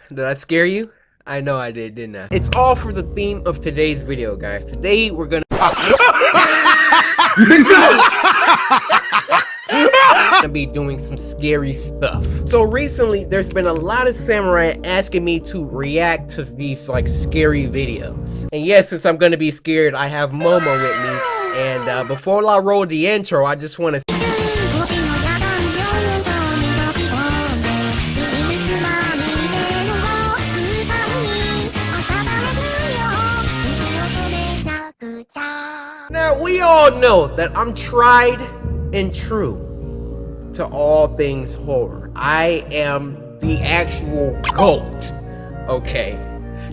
Did I scare you? I know I did, didn't I? It's all for the theme of today's video, guys. Today we're gonna be doing some scary stuff. So recently there's been a lot of samurai asking me to react to these like scary videos. And yes, since I'm gonna be scared, I have Momo with me. And before I roll the intro, I just want to Now, we all know that I'm tried and true to all things horror. I am the actual GOAT, okay?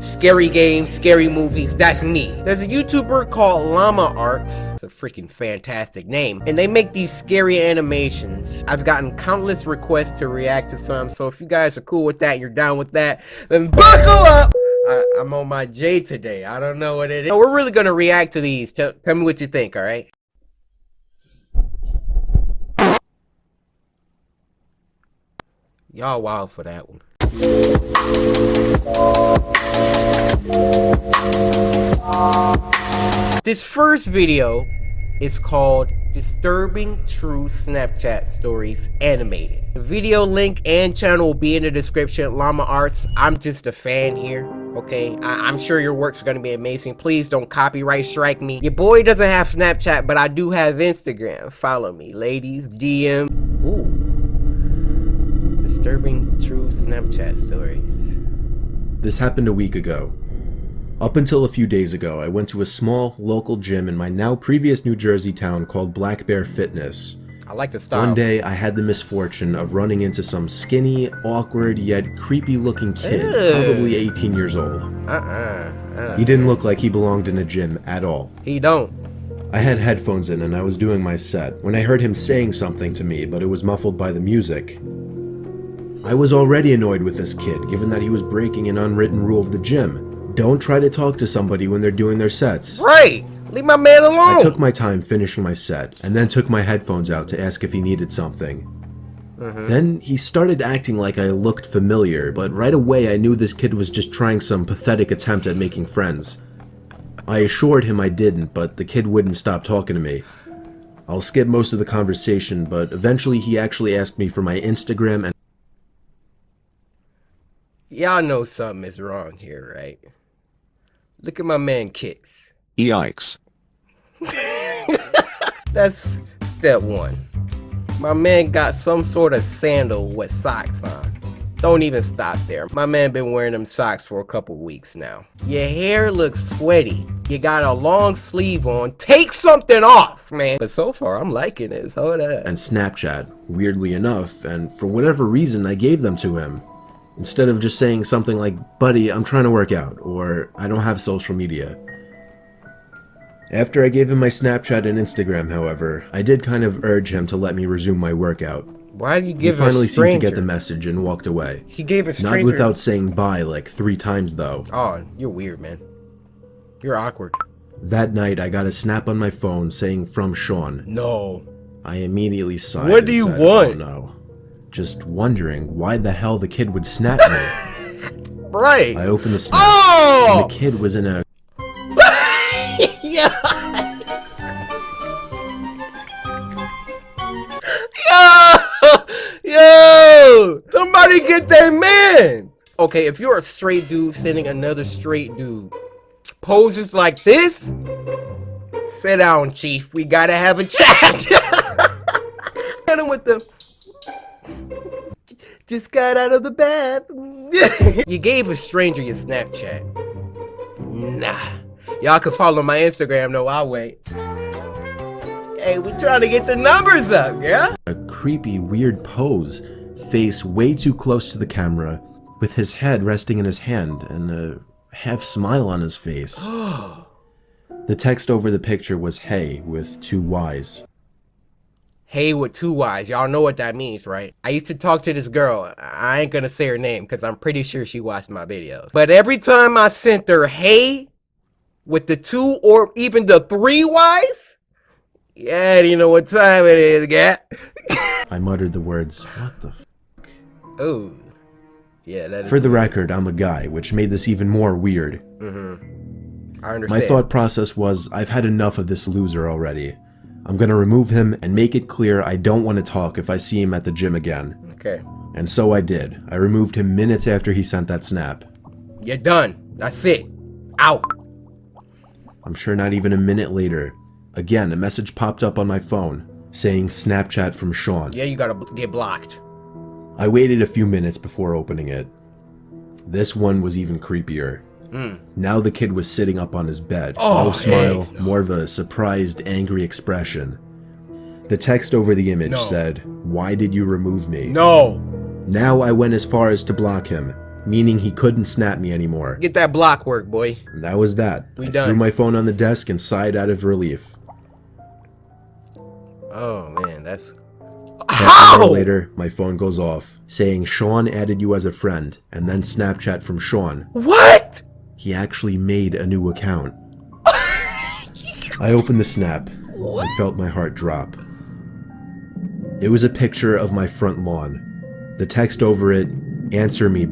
Scary games, scary movies, that's me. There's a YouTuber called Llama Arts. It's a freaking fantastic name. And they make these scary animations. I've gotten countless requests to react to some, so if you guys are cool with that and you're down with that, then buckle up! I'm on my J today. I don't know what it is. So we're really gonna react to these. Tell me what you think, alright? Y'all wild for that one. This first video is called Disturbing True Snapchat Stories Animated. The video link and channel will be in the description. Llama Arts, I'm just a fan here, okay? I'm sure your work's gonna be amazing. Please don't copyright strike me. Your boy doesn't have Snapchat, but I do have Instagram. Follow me, ladies, DM. Ooh. Disturbing True Snapchat Stories. This happened a week ago. Up until a few days ago, I went to a small, local gym in my now previous New Jersey town called Black Bear Fitness. I like the style. One day, I had the misfortune of running into some skinny, awkward, yet creepy-looking kid, probably 18 years old. He didn't look like he belonged in a gym at all. He don't. I had headphones in and I was doing my set when I heard him saying something to me, but it was muffled by the music. I was already annoyed with this kid, given that he was breaking an unwritten rule of the gym. Don't try to talk to somebody when they're doing their sets. Right! Leave my man alone! I took my time finishing my set, and then took my headphones out to ask if he needed something. Then he started acting like I looked familiar, but right away I knew this kid was just trying some pathetic attempt at making friends. I assured him I didn't, but the kid wouldn't stop talking to me. I'll skip most of the conversation, but eventually he actually asked me for my Instagram and... Y'all know something is wrong here, right? Look at my man Kicks. Yikes. That's step one. My man got some sort of sandal with socks on. Don't even stop there. My man been wearing them socks for a couple weeks now. Your hair looks sweaty. You got a long sleeve on. Take something off, man. But so far, I'm liking this. Hold up. and Snapchat, weirdly enough, and for whatever reason I gave them to him. Instead of just saying something like, buddy, I'm trying to work out, or I don't have social media. After I gave him my Snapchat and Instagram, however, I did kind of urge him to let me resume my workout. Why did you give He finally a stranger? seemed to get the message and walked away. He gave a stranger. Not without saying bye like 3 times though. Oh, you're weird, man. You're awkward. That night I got a snap on my phone saying from Sean. No. I immediately sighed. What do you and said, want? Oh no. Just wondering why the hell the kid would snap me. Right. I opened the snap Oh! and the kid was in a... Yeah. Yo! Somebody get that man! Okay, if you're a straight dude sending another straight dude poses like this, sit down, chief. We gotta have a chat. Hit him with the... Just got out of the bath. You gave a stranger your Snapchat. Nah. Y'all can follow my Instagram though, I'll wait. Hey, we trying to get the numbers up, yeah? A creepy, weird pose, face way too close to the camera, with his head resting in his hand and a half smile on his face. The text over the picture was hey with 2 Y's. Hey with 2 Y's. Y'all know what that means, right? I used to talk to this girl. I ain't gonna say her name because I'm pretty sure she watched my videos. But every time I sent her hey with the 2 or even the 3 Y's, yeah, do you know what time it is, Gat? I muttered the words, what the f***? Ooh. Yeah, that is For the weird. record, I'm a guy, which made this even more weird. I understand. My thought process was, I've had enough of this loser already. I'm gonna remove him and make it clear I don't want to talk if I see him at the gym again. Okay. And so I did. I removed him minutes after he sent that snap. You're done. That's it. Out. I'm sure not even a minute later, again, a message popped up on my phone saying Snapchat from Sean. Yeah, you gotta get blocked. I waited a few minutes before opening it. This one was even creepier. Now the kid was sitting up on his bed. Oh, no smile, heck no. more of a surprised, angry expression. The text over the image No. said, "Why did you remove me?" No. Now I went as far as to block him, meaning he couldn't snap me anymore. Get that block work, boy. And that was that. We I done. threw my phone on the desk and sighed out of relief. Oh, man, that's... Half an hour How? later, my phone goes off, saying Sean added you as a friend, and then Snapchat from Sean. What? He actually made a new account. I opened the snap and felt my heart drop. It was a picture of my front lawn. The text over it, "Answer me,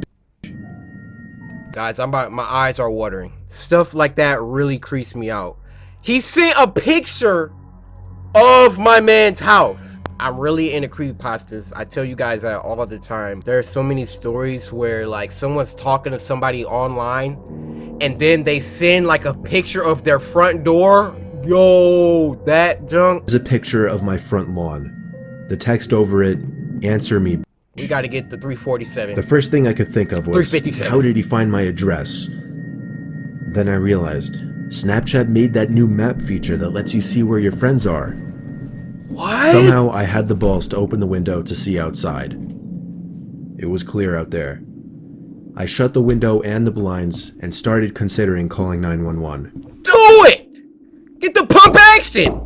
Guys, my eyes are watering. Stuff like that really creeps me out. He sent a picture of my man's house. I'm really into creepypastas. I tell you guys that all the time. There are so many stories where like someone's talking to somebody online and then they send like a picture of their front door. Yo, that junk. There's a picture of my front lawn. The text over it, "Answer me." We gotta get the 347. The first thing I could think of was, 357. how did he find my address? Then I realized, Snapchat made that new map feature that lets you see where your friends are. What? Somehow I had the balls to open the window to see outside. It was clear out there. I shut the window and the blinds and started considering calling 911. Do it! Get the pump action!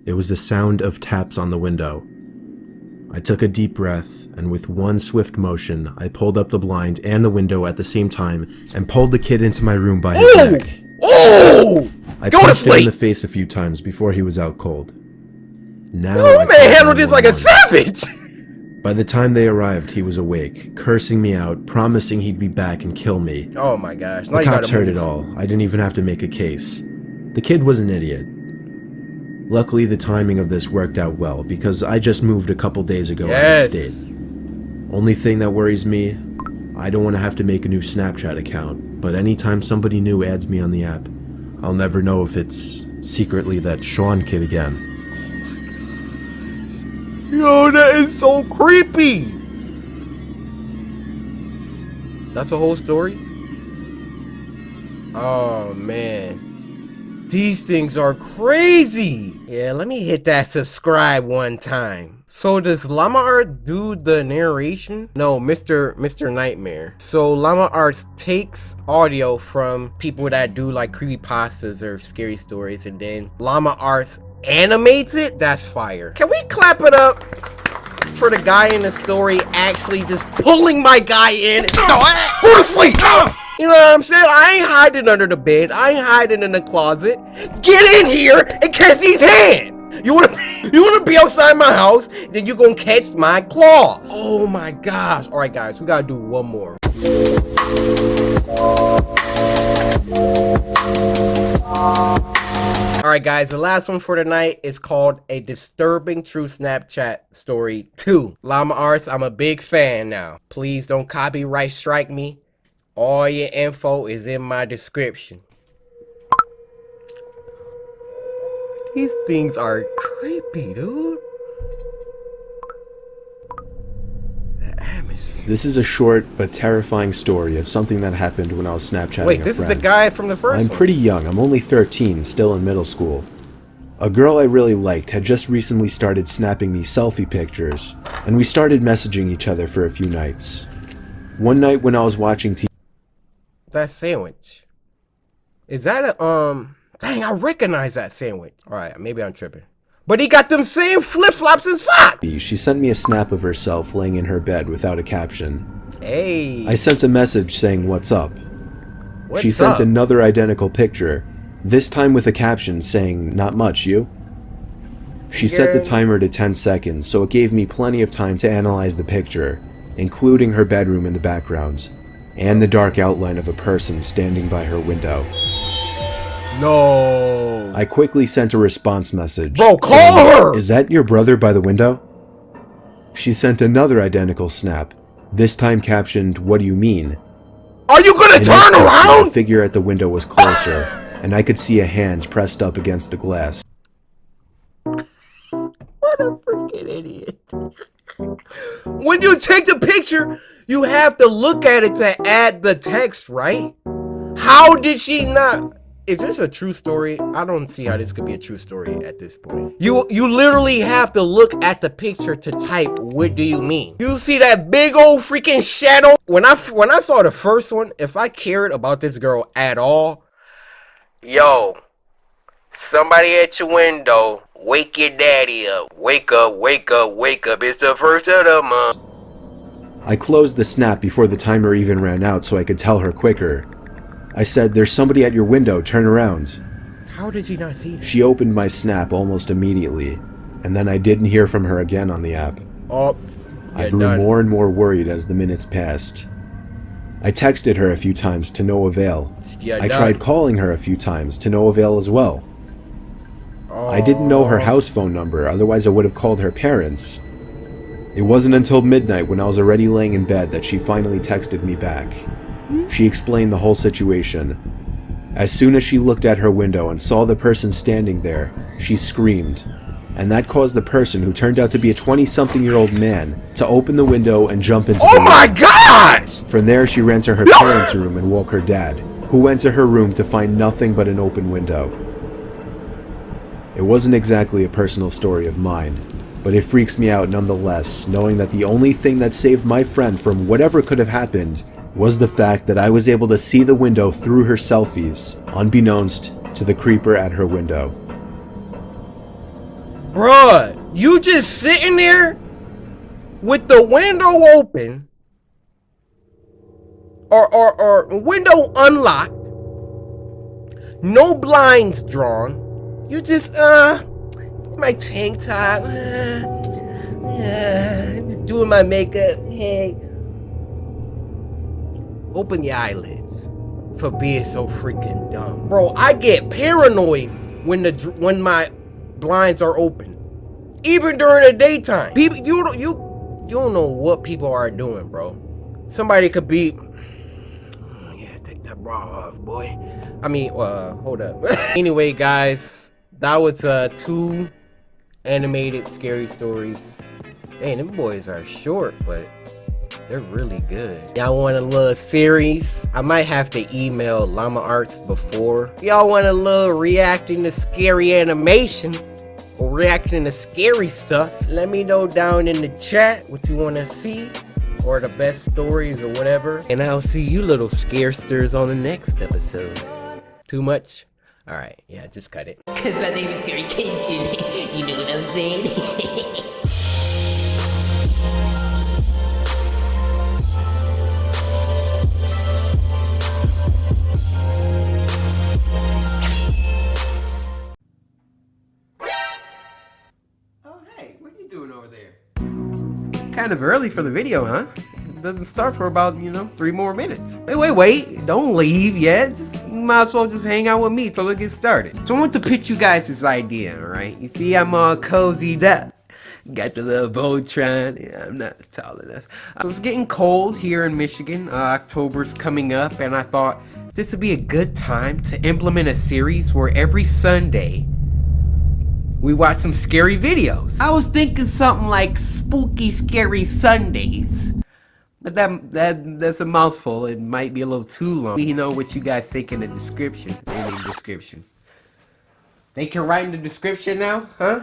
It was the sound of taps on the window. I took a deep breath, and with one swift motion, I pulled up the blind and the window at the same time and pulled the kid into my room by his Ooh! neck. Oh! I Go to punched him in the sleep! face a few times before he was out cold. Now Oh, I man, called handled this like a 911. savage! By the time they arrived, he was awake, cursing me out, promising he'd be back and kill me. Oh my gosh. Now The you gotta cops heard move. it all. I didn't even have to make a case. The kid was an idiot. Luckily, the timing of this worked out well, because I just moved a couple days ago out of state. Only thing that worries me, I don't want to have to make a new Snapchat account, but anytime somebody new adds me on the app, I'll never know if it's secretly that Sean kid again. Yo, that is so creepy. That's a whole story? Oh, man. These things are crazy. Yeah, let me hit that subscribe one time. So does Llama Art do the narration? No, Mr. Nightmare. So Llama Art takes audio from people that do like creepypastas or scary stories, and then Llama Arts animates it? That's fire. Can we clap it up for the guy in the story actually just pulling my guy in? No, go to sleep! You know what I'm saying? I ain't hiding under the bed. I ain't hiding in the closet. Get in here and catch these hands. You wanna be outside my house, then you gonna catch my claws. Oh my gosh. All right, guys, we gotta do one more. All right, guys, the last one for tonight is called A Disturbing True Snapchat Story 2. Llama Arts, I'm a big fan now. Please don't copyright strike me. All your info is in my description. These things are creepy, dude. The atmosphere. This is a short but terrifying story of something that happened when I was Snapchatting Wait, a this is friend. the guy from the first I'm one. pretty young. I'm only 13, still in middle school. A girl I really liked had just recently started snapping me selfie pictures, and we started messaging each other for a few nights. One night when I was watching TV, That sandwich. Is that a, dang, I recognize that sandwich. All right, maybe I'm tripping. But he got them same flip-flops and socks. she sent me a snap of herself laying in her bed without a caption. Hey. I sent a message saying, "What's up?" What's She sent up? another identical picture, this time with a caption saying, "Not much, you?" She set the Again. timer to 10 seconds, so it gave me plenty of time to analyze the picture. including her bedroom in the background, and the dark outline of a person standing by her window. No. I quickly sent a response message. Bro, call her! Is that your brother by the window? She sent another identical snap, this time captioned, "What do you mean?" Are you gonna turn around? The figure at the window was closer, and I could see a hand pressed up against the glass. What a freaking idiot. When you take the picture, you have to look at it to add the text, right? How did she not? Is this a true story? I don't see how this could be a true story at this point. You literally have to look at the picture to type, "What do you mean?" You see that big old freaking shadow? When I saw the first one, if I cared about this girl at all, yo, somebody at your window, wake your daddy up. Wake up, wake up, wake up. It's the first of the month. I closed the snap before the timer even ran out so I could tell her quicker. I said, "There's somebody at your window, turn around." How did you not see that? She opened my snap almost immediately, and then I didn't hear from her again on the app. Oh, I grew more and more worried as the minutes passed. I texted her a few times to no avail. I tried calling her a few times to no avail as well. I didn't know her house phone number, otherwise I would have called her parents. It wasn't until midnight when I was already laying in bed that she finally texted me back. She explained the whole situation. As soon as she looked at her window and saw the person standing there, she screamed. And that caused the person, who turned out to be a 20-something-year-old man, to open the window and jump into the room. Oh my God! From there, she ran to her parents' room and woke her dad, who went to her room to find nothing but an open window. It wasn't exactly a personal story of mine, but it freaks me out nonetheless, knowing that the only thing that saved my friend from whatever could have happened was the fact that I was able to see the window through her selfies, unbeknownst to the creeper at her window. Bruh, you just sitting there with the window open or window unlocked, no blinds drawn. You just my tank top, just doing my makeup. Hey, open your eyelids for being so freaking dumb, bro. I get paranoid when my blinds are open, even during the daytime. People, you don't know what people are doing, bro. Somebody could be, yeah, take that bra off, boy. I mean, hold up. Anyway, guys, that was 2 animated scary stories. Hey, them boys are short, but they're really good. Y'all want a little series? I might have to email Llama Arts before. Y'all want a little reacting to scary animations or reacting to scary stuff? Let me know down in the chat what you want to see, or the best stories or whatever. And I'll see you little scaresters on the next episode. Too much? Alright, yeah, just cut it. Cause my name is CoryxKenshin. You know what I'm saying? Kind of early for the video, huh? It doesn't start for about, 3 more minutes. Wait, don't leave yet. You might as well just hang out with me till it gets started. So I want to pitch you guys this idea, alright? You see, I'm all cozied up. Got the little Voltron. Yeah, I'm not tall enough. So it's getting cold here in Michigan. October's coming up, and I thought this would be a good time to implement a series where every Sunday we watch some scary videos. I was thinking something like Spooky Scary Sundays. But that's a mouthful. It might be a little too long. You know what you guys think in the description. In the description. They can write in the description now, huh?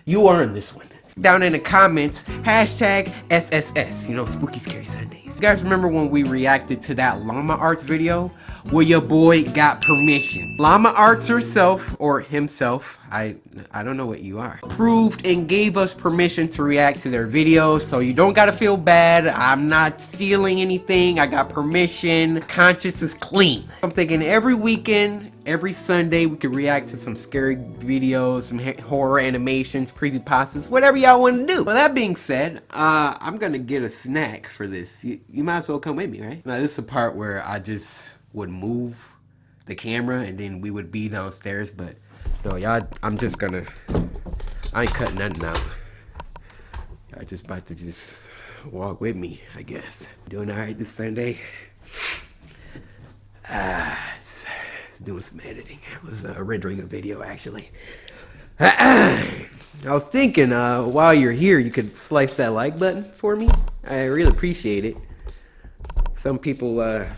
You earned this one. Down in the comments, hashtag SSS, Spooky Scary Sundays. You guys remember when we reacted to that Llama Arts video? Where your boy got permission. Llama Arts herself, or himself, I don't know what you are. Approved and gave us permission to react to their videos, so you don't gotta feel bad. I'm not stealing anything. I got permission. Conscience is clean. I'm thinking every weekend, every Sunday, we could react to some scary videos, some horror animations, creepypastas, whatever y'all want to do. Well, that being said, I'm gonna get a snack for this. You might as well come with me, right? Now, this is the part where I just would move the camera and then we would be downstairs, but no, y'all, I ain't cutting nothing out. Y'all just about to just walk with me, I guess. Doing alright this Sunday? It's doing some editing. I was rendering a video, actually. I was thinking, while you're here, you could slice that like button for me. I really appreciate it. Some people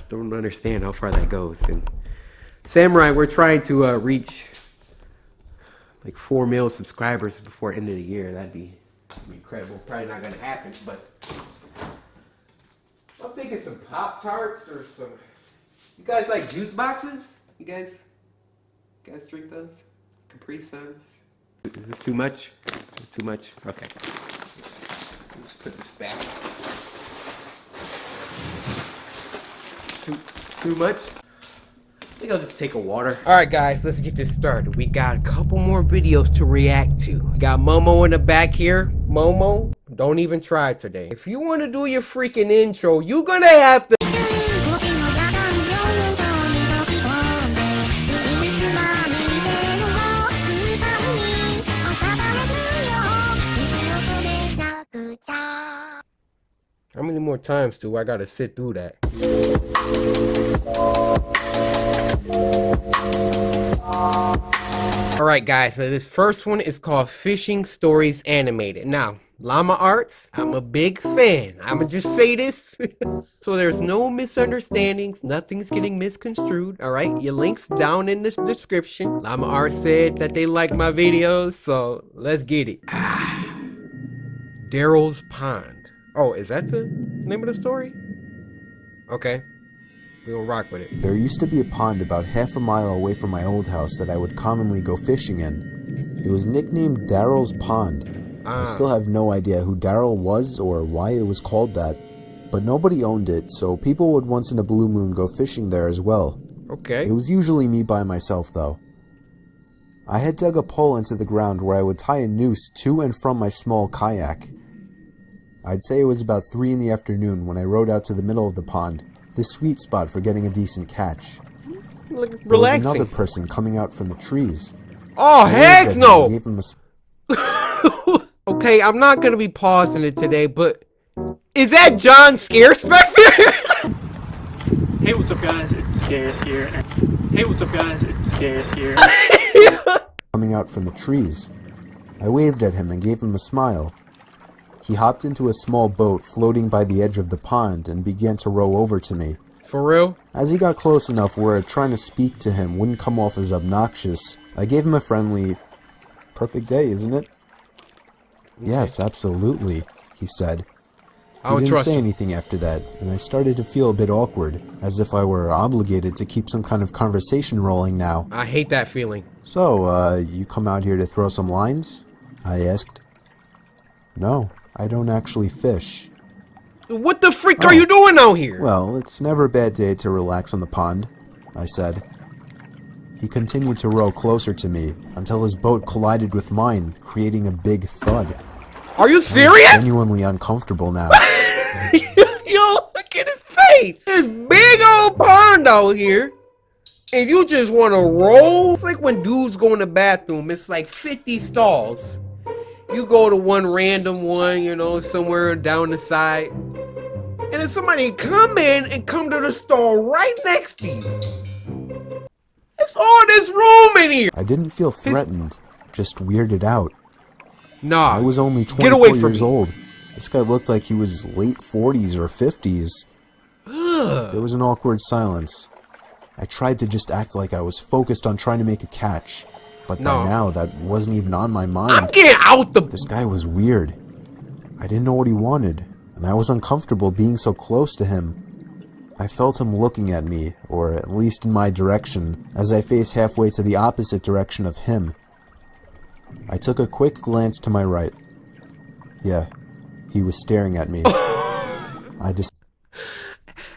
don't understand how far that goes. And Samurai, we're trying to reach like 4 million subscribers before the end of the year. That'd be incredible. Probably not gonna happen, but I'm thinking some Pop-Tarts or some. You guys like juice boxes? You guys drink those? Capri Suns? Is this too much? Too much? Okay. Let's put this back. Too much? I think I'll just take a water. Alright guys, let's get this started. We got a couple more videos to react to. Got Momo in the back here. Momo, don't even try today. If you want to do your freaking intro, you're gonna have to... How many more times do I gotta sit through that? Alright guys, so this first one is called Fishing Stories Animated. Now, Llama Arts, I'm a big fan. I'ma just say this so there's no misunderstandings, nothing's getting misconstrued, alright? Your link's down in the description. Llama Arts said that they like my videos, so let's get it. Daryl's Pond. Oh, is that the name of the story? Okay. We'll rock with it. There used to be a pond about half a mile away from my old house that I would commonly go fishing in. It was nicknamed Daryl's Pond. I still have no idea who Daryl was or why it was called that, but nobody owned it, so people would once in a blue moon go fishing there as well. Okay. It was usually me by myself, though. I had dug a pole into the ground where I would tie a noose to and from my small kayak. I'd say it was about 3 in the afternoon when I rowed out to the middle of the pond, the sweet spot for getting a decent catch. Like, there relaxing. was another person coming out from the trees. Oh, heck no! Gave him Okay, I'm not gonna be pausing it today, but is that John Scarespector? Hey, what's up, guys? It's Scares here. Hey, what's up, guys? It's Scares here. Coming out from the trees. I waved at him and gave him a smile. He hopped into a small boat floating by the edge of the pond and began to row over to me. For real? As he got close enough where trying to speak to him wouldn't come off as obnoxious, I gave him a friendly, "Perfect day, isn't it?" Okay. "Yes, absolutely," he said. He didn't say anything after that, and I started to feel a bit awkward, as if I were obligated to keep some kind of conversation rolling now. I hate that feeling. "So, you come out here to throw some lines?" I asked. "No, I don't actually fish." What the freak are you doing out here? "Well, it's never a bad day to relax on the pond," I said. He continued to row closer to me until his boat collided with mine, creating a big thud. Are you serious? I'm genuinely uncomfortable now. Yo, look at his face. This big old pond out here. And you just want to roll? It's like when dudes go in the bathroom. It's like 50 stalls. You go to one random one, you know, somewhere down the side. And then somebody come in and come to the stall right next to you. It's all this room in here. I didn't feel threatened, just weirded out. Nah, I was only get away 24 from years me. old. This guy looked like he was late 40s or 50s. There was an awkward silence. I tried to just act like I was focused on trying to make a catch. But by now, that wasn't even on my mind. I'm getting out the... This guy was weird. I didn't know what he wanted, and I was uncomfortable being so close to him. I felt him looking at me, or at least in my direction, as I faced halfway to the opposite direction of him. I took a quick glance to my right. Yeah, he was staring at me. I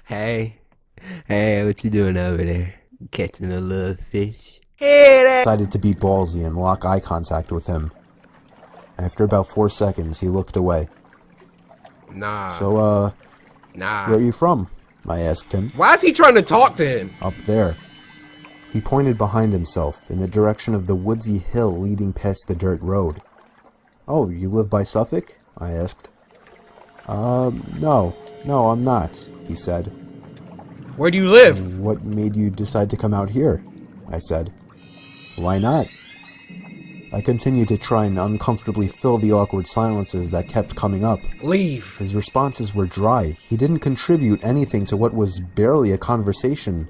Hey, what you doing over there? Catching a little fish? decided to be ballsy and lock eye contact with him. After about 4 seconds, he looked away. Nah. So, Nah. where are you from? I asked him. Why is he trying to talk to him? Up there. He pointed behind himself, in the direction of the woodsy hill leading past the dirt road. Oh, you live by Suffolk? I asked. No, I'm not, he said. Where do you live? What made you decide to come out here? I said. Why not? I continued to try and uncomfortably fill the awkward silences that kept coming up. Leave. His responses were dry. He didn't contribute anything to what was barely a conversation.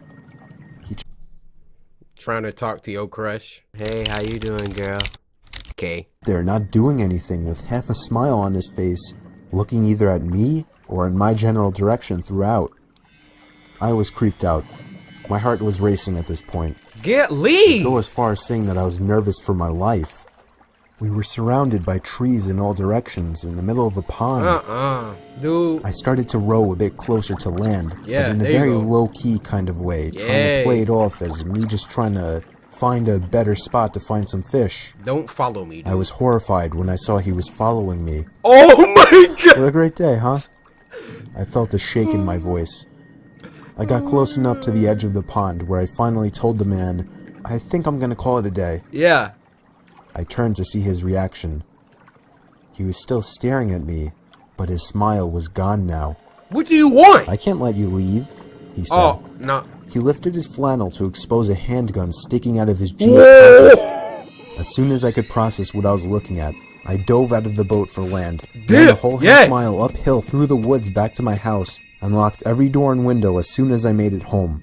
Trying to talk to your crush. Hey, how you doing, girl? Okay. They're not doing anything, with half a smile on his face, looking either at me or in my general direction throughout. I was creeped out. My heart was racing at this point. Leave! Go as far as saying that I was nervous for my life. We were surrounded by trees in all directions in the middle of the pond. Dude. I started to row a bit closer to land, Yeah, but in a there you very go. low-key kind of way, trying Yay. to play it off as me just trying to find a better spot to find some fish. Don't follow me, dude. I was horrified when I saw he was following me. Oh my god! What a great day, huh? I felt a shake in my voice. I got close enough to the edge of the pond where I finally told the man, I think I'm gonna call it a day. Yeah. I turned to see his reaction. He was still staring at me, but his smile was gone now. What do you want? I can't let you leave, he said. Oh, no. He lifted his flannel to expose a handgun sticking out of his jeans pocket. As soon as I could process what I was looking at, I dove out of the boat for land, ran a whole half mile uphill through the woods back to my house, and locked every door and window as soon as I made it home.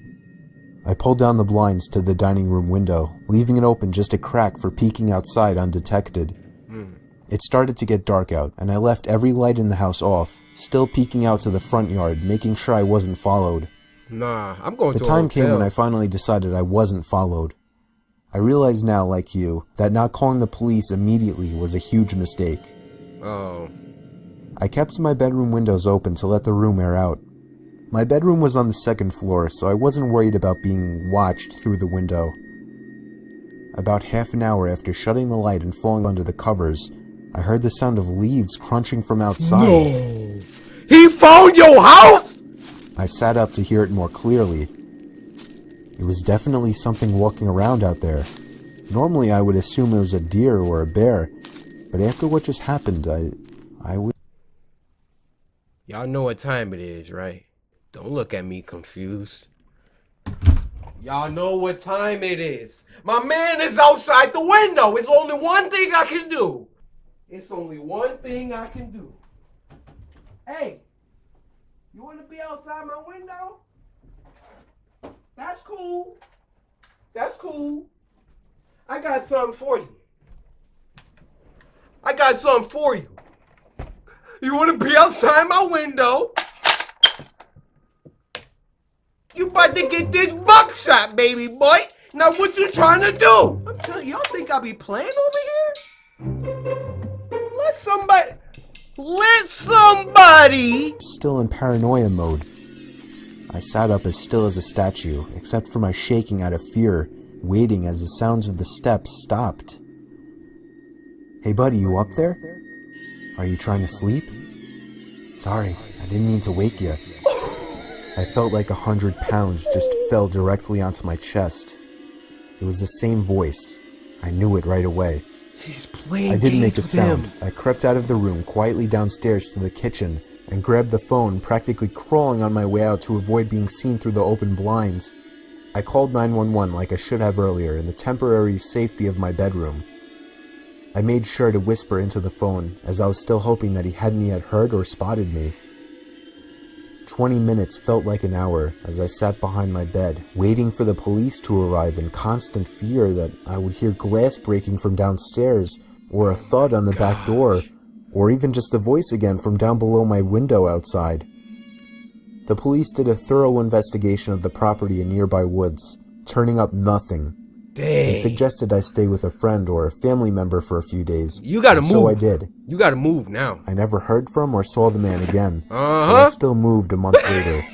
I pulled down the blinds to the dining room window, leaving it open just a crack for peeking outside undetected. It started to get dark out, and I left every light in the house off, still peeking out to the front yard, making sure I wasn't followed. Nah, I'm going The to time a came hotel. when I finally decided I wasn't followed. I realize now, like you, that not calling the police immediately was a huge mistake. Oh. I kept my bedroom windows open to let the room air out. My bedroom was on the second floor, so I wasn't worried about being watched through the window. About half an hour after shutting the light and falling under the covers, I heard the sound of leaves crunching from outside. No! He found your house?! I sat up to hear it more clearly. It was definitely something walking around out there. Normally I would assume it was a deer or a bear, but after what just happened, I would... Y'all know what time it is, right? Don't look at me confused. Y'all know what time it is. My man is outside the window. It's only one thing I can do. It's only one thing I can do. Hey, you want to be outside my window? That's cool. That's cool. I got something for you. I got something for you. You want to be outside my window? You about to get this buckshot, baby boy. Now what you trying to do? I'm telling y'all think I be playing over here? Let somebody. Still in paranoia mode. I sat up as still as a statue, except for my shaking out of fear, waiting as the sounds of the steps stopped. Hey buddy, you up there? Are you trying to sleep? Sorry, I didn't mean to wake you. I felt like 100 pounds just fell directly onto my chest. It was the same voice. I knew it right away. He's playing I didn't make games a with sound. him. I crept out of the room quietly downstairs to the kitchen and grabbed the phone, practically crawling on my way out to avoid being seen through the open blinds. I called 911 like I should have earlier in the temporary safety of my bedroom. I made sure to whisper into the phone as I was still hoping that he hadn't yet heard or spotted me. 20 minutes felt like an hour as I sat behind my bed, waiting for the police to arrive in constant fear that I would hear glass breaking from downstairs, or a thud on the back door, or even just a voice again from down below my window outside. The police did a thorough investigation of the property in nearby woods, turning up nothing. They Dang. suggested I stay with a friend or a family member for a few days. You gotta and move. So I did. You gotta move now. I never heard from or saw the man again. But I Uh-huh. still moved a month later.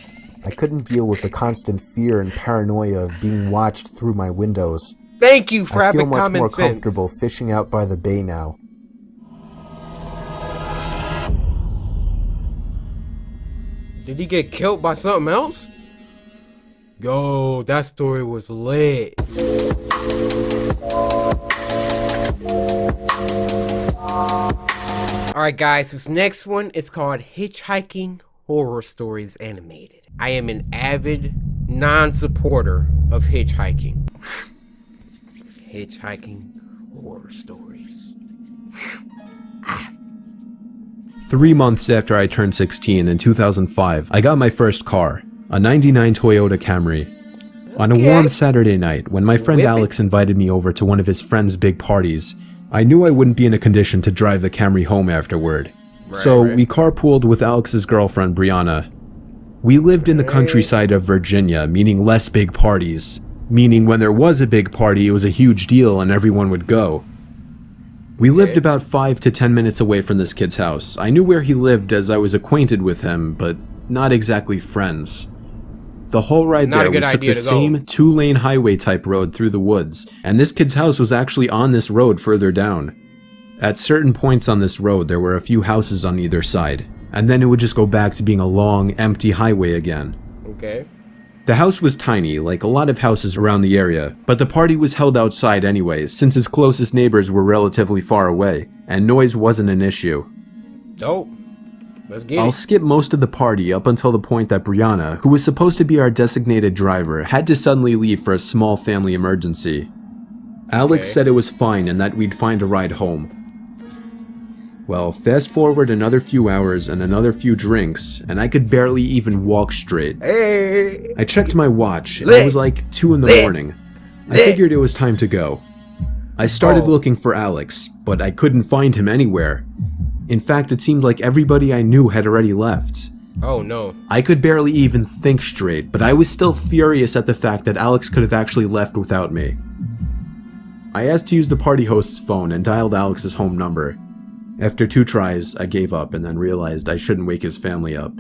I couldn't deal with the constant fear and paranoia of being watched through my windows. Thank you for I feel having much common more sense. comfortable fishing out by the bay now. Did he get killed by something else? Yo, that story was lit. Alright guys, this next one is called Hitchhiking Horror Stories Animated. I am an avid non-supporter of hitchhiking. Hitchhiking horror stories. 3 months after I turned 16 in 2005, I got my first car, a 99 Toyota Camry. On a warm Saturday night, when my friend Alex invited me over to one of his friend's big parties, I knew I wouldn't be in a condition to drive the Camry home afterward. So we carpooled with Alex's girlfriend, Brianna. We lived in the countryside of Virginia, meaning less big parties. Meaning when there was a big party, it was a huge deal and everyone would go. We lived about 5 to 10 minutes away from this kid's house. I knew where he lived as I was acquainted with him, but not exactly friends. The whole ride there, we took the same 2-lane highway type road through the woods, and this kid's house was actually on this road further down. At certain points on this road, there were a few houses on either side, and then it would just go back to being a long, empty highway again. Okay. The house was tiny, like a lot of houses around the area, but the party was held outside anyways, since his closest neighbors were relatively far away, and noise wasn't an issue. Dope. Let's get I'll it. skip most of the party up until the point that Brianna, who was supposed to be our designated driver, had to suddenly leave for a small family emergency. Alex said it was fine and that we'd find a ride home. Well, fast forward another few hours and another few drinks, and I could barely even walk straight. Hey. I checked my watch, and it was like 2 in the morning. I figured it was time to go. I started looking for Alex, but I couldn't find him anywhere. In fact, it seemed like everybody I knew had already left. Oh no. I could barely even think straight, but I was still furious at the fact that Alex could have actually left without me. I asked to use the party host's phone and dialed Alex's home number. After 2 tries, I gave up and then realized I shouldn't wake his family up.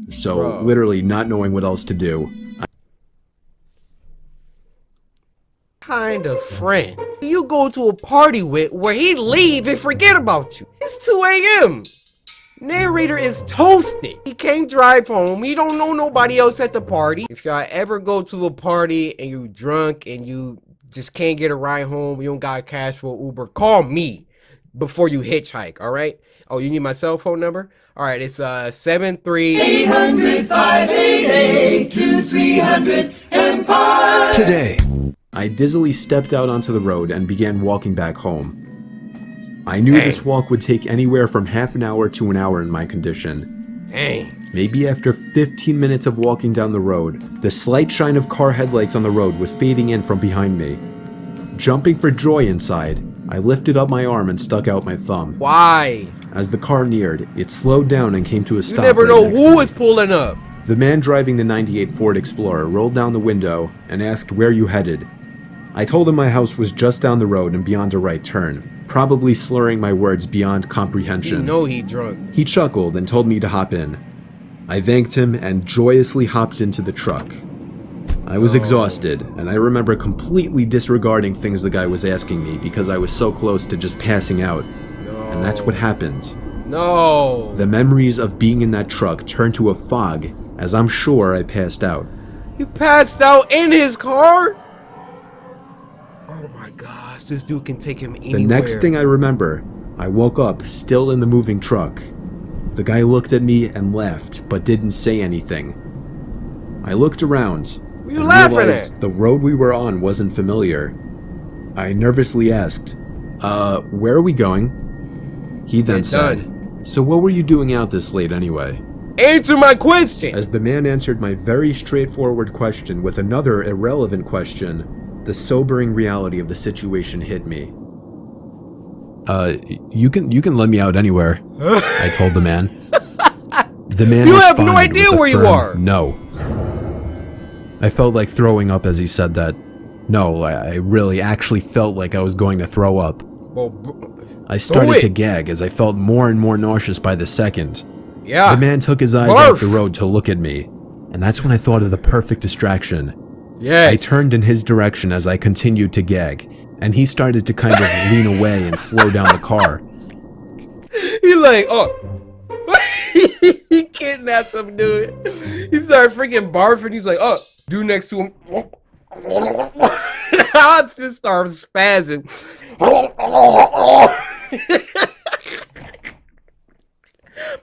So, literally not knowing what else to do, Kind of friend you go to a party with where he'd leave and forget about you? It's 2 a.m. Narrator is toasted. He can't drive home. He don't know nobody else at the party. If y'all ever go to a party and you drunk and you just can't get a ride home, you don't got cash for Uber, call me before you hitchhike, all right? Oh, you need my cell phone number? All right, it's 73-800-588-2300 Today. I dizzily stepped out onto the road and began walking back home. I knew this walk would take anywhere from half an hour to an hour in my condition. Dang. Maybe after 15 minutes of walking down the road, the slight shine of car headlights on the road was fading in from behind me. Jumping for joy inside, I lifted up my arm and stuck out my thumb. Why? As the car neared, it slowed down and came to a stop. You never right know next to who me. is pulling up. The man driving the '98 Ford Explorer rolled down the window and asked where you headed. I told him my house was just down the road and beyond a right turn, probably slurring my words beyond comprehension. You know he drunk. He chuckled and told me to hop in. I thanked him and joyously hopped into the truck. I was exhausted, and I remember completely disregarding things the guy was asking me because I was so close to just passing out. And that's what happened. No. The memories of being in that truck turned to a fog, as I'm sure I passed out. You passed out in his car? Oh my gosh, this dude can take him anywhere. The next thing I remember, I woke up still in the moving truck. The guy looked at me and laughed, but didn't say anything. I looked around. What are you laughing realized at? The road we were on wasn't familiar. I nervously asked, where are we going? He then said, so what were you doing out this late anyway? Answer my question! As the man answered my very straightforward question with another irrelevant question, the sobering reality of the situation hit me. You can let me out anywhere, I told the man. The man You have no responded idea with a where you firm are. No. I felt like throwing up as he said that. No, I really actually felt like I was going to throw up. Well, I started to gag as I felt more and more nauseous by the second. yeah. The man took his eyes off the road to look at me, and that's when I thought of the perfect distraction. Yes. I turned in his direction as I continued to gag, and he started to kind of lean away and slow down the car. He like, oh. He kidnapped some dude. He started freaking barfing. He's like, oh, dude next to him. I just start spazzing.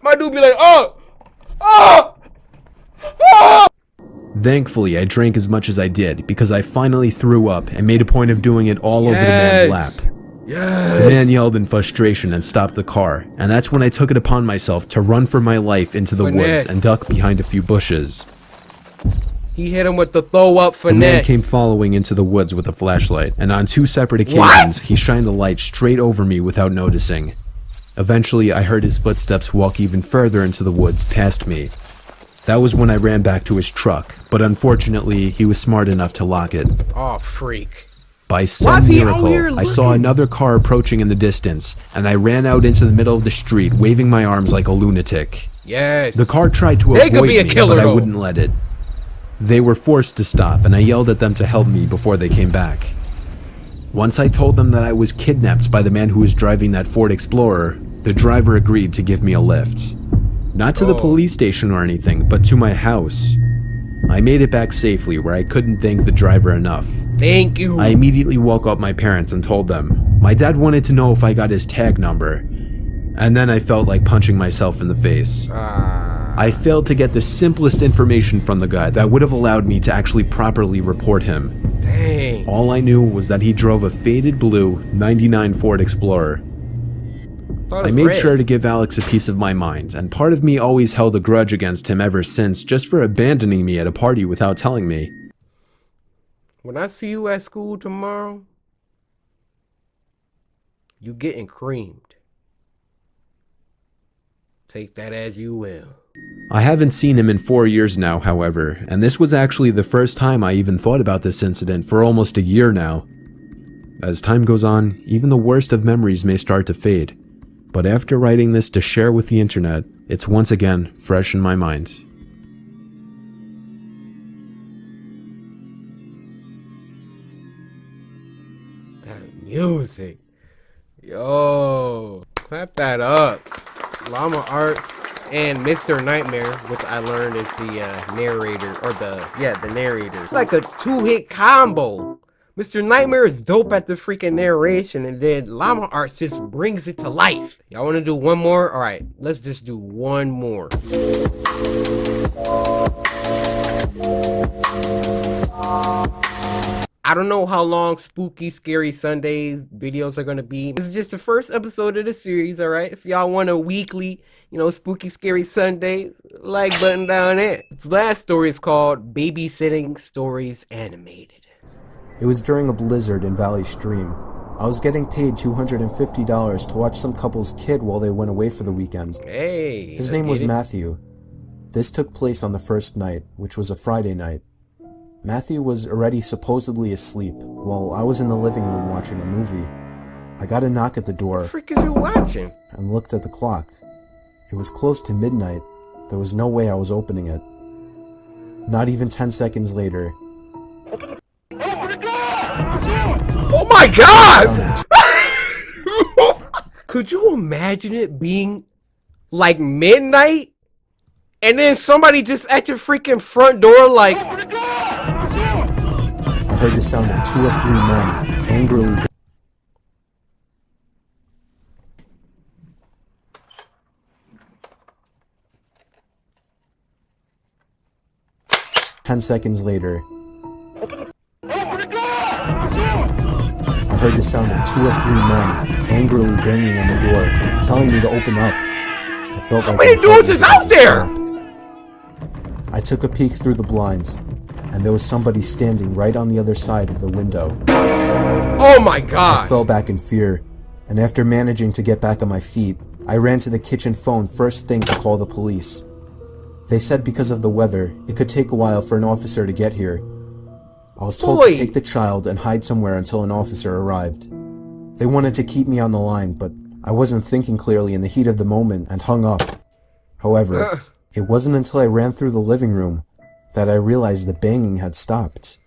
My dude be like, oh, oh, oh. Thankfully, I drank as much as I did because I finally threw up and made a point of doing it all over the man's lap. Yes. The man yelled in frustration and stopped the car, and that's when I took it upon myself to run for my life into the woods and duck behind a few bushes. He hit him with the throw up finesse. The man came following into the woods with a flashlight, and on 2 separate occasions, he shined the light straight over me without noticing. Eventually, I heard his footsteps walk even further into the woods past me. That was when I ran back to his truck, but unfortunately, he was smart enough to lock it. Oh, freak. By some miracle, I saw another car approaching in the distance, and I ran out into the middle of the street, waving my arms like a lunatic. Yes. The car tried to avoid me, but I wouldn't let it. They were forced to stop, and I yelled at them to help me before they came back. Once I told them that I was kidnapped by the man who was driving that Ford Explorer, the driver agreed to give me a lift. Not to the police station or anything, but to my house. I made it back safely, where I couldn't thank the driver enough. Thank you. I immediately woke up my parents and told them. My dad wanted to know if I got his tag number, and then I felt like punching myself in the face. I failed to get the simplest information from the guy that would have allowed me to actually properly report him. Dang. All I knew was that he drove a faded blue '99 Ford Explorer. I made sure to give Alex a piece of my mind, and part of me always held a grudge against him ever since, just for abandoning me at a party without telling me. When I see you at school tomorrow, you getting creamed. Take that as you will. I haven't seen him in 4 years now, however, and this was actually the first time I even thought about this incident for almost a year now. As time goes on, even the worst of memories may start to fade, but after writing this to share with the internet, it's once again fresh in my mind. That music. Yo, clap that up. Llama Arts and Mr. Nightmare, which I learned is the narrator, or the narrator. It's like a 2-hit combo. Mr. Nightmare is dope at the freaking narration, and then Llama Arts just brings it to life. Y'all want to do one more? All right, let's just do one more. I don't know how long Spooky Scary Sundays videos are going to be. This is just the first episode of the series, all right? If y'all want a weekly, Spooky Scary Sundays, like button down there. Its last story is called Babysitting Stories Animated. It was during a blizzard in Valley Stream. I was getting paid $250 to watch some couple's kid while they went away for the weekend. Hey. His name was Matthew. This took place on the first night, which was a Friday night. Matthew was already supposedly asleep, while I was in the living room watching a movie. I got a knock at the door. What the frick is you watching? And looked at the clock. It was close to midnight. There was no way I was opening it. Not even 10 seconds later. Oh my god! Could you imagine it being like midnight? And then somebody just at your freaking front door like... I heard the sound of 2 or 3 men angrily... 10 seconds later... I heard the sound of 2 or 3 men angrily banging on the door, telling me to open up. I felt like... How many doors is out there? I took a peek through the blinds, and there was somebody standing right on the other side of the window. Oh my god! I fell back in fear, and after managing to get back on my feet, I ran to the kitchen phone first thing to call the police. They said because of the weather, it could take a while for an officer to get here. I was told to take the child and hide somewhere until an officer arrived. They wanted to keep me on the line, but I wasn't thinking clearly in the heat of the moment and hung up. However, it wasn't until I ran through the living room that I realized the banging had stopped.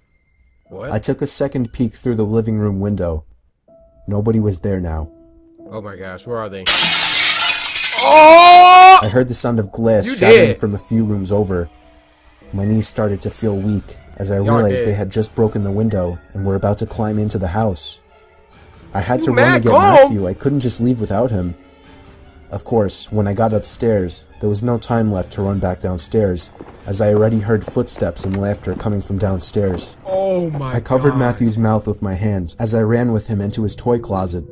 What? I took a second peek through the living room window. Nobody was there now. Oh my gosh, where are they? Oh! I heard the sound of glass You shattering did. from a few rooms over. My knees started to feel weak as I realized they had just broken the window and were about to climb into the house. I had to run to get Matthew. I couldn't just leave without him. Of course, when I got upstairs, there was no time left to run back downstairs, as I already heard footsteps and laughter coming from downstairs. Oh my I covered God. Matthew's mouth with my hand as I ran with him into his toy closet.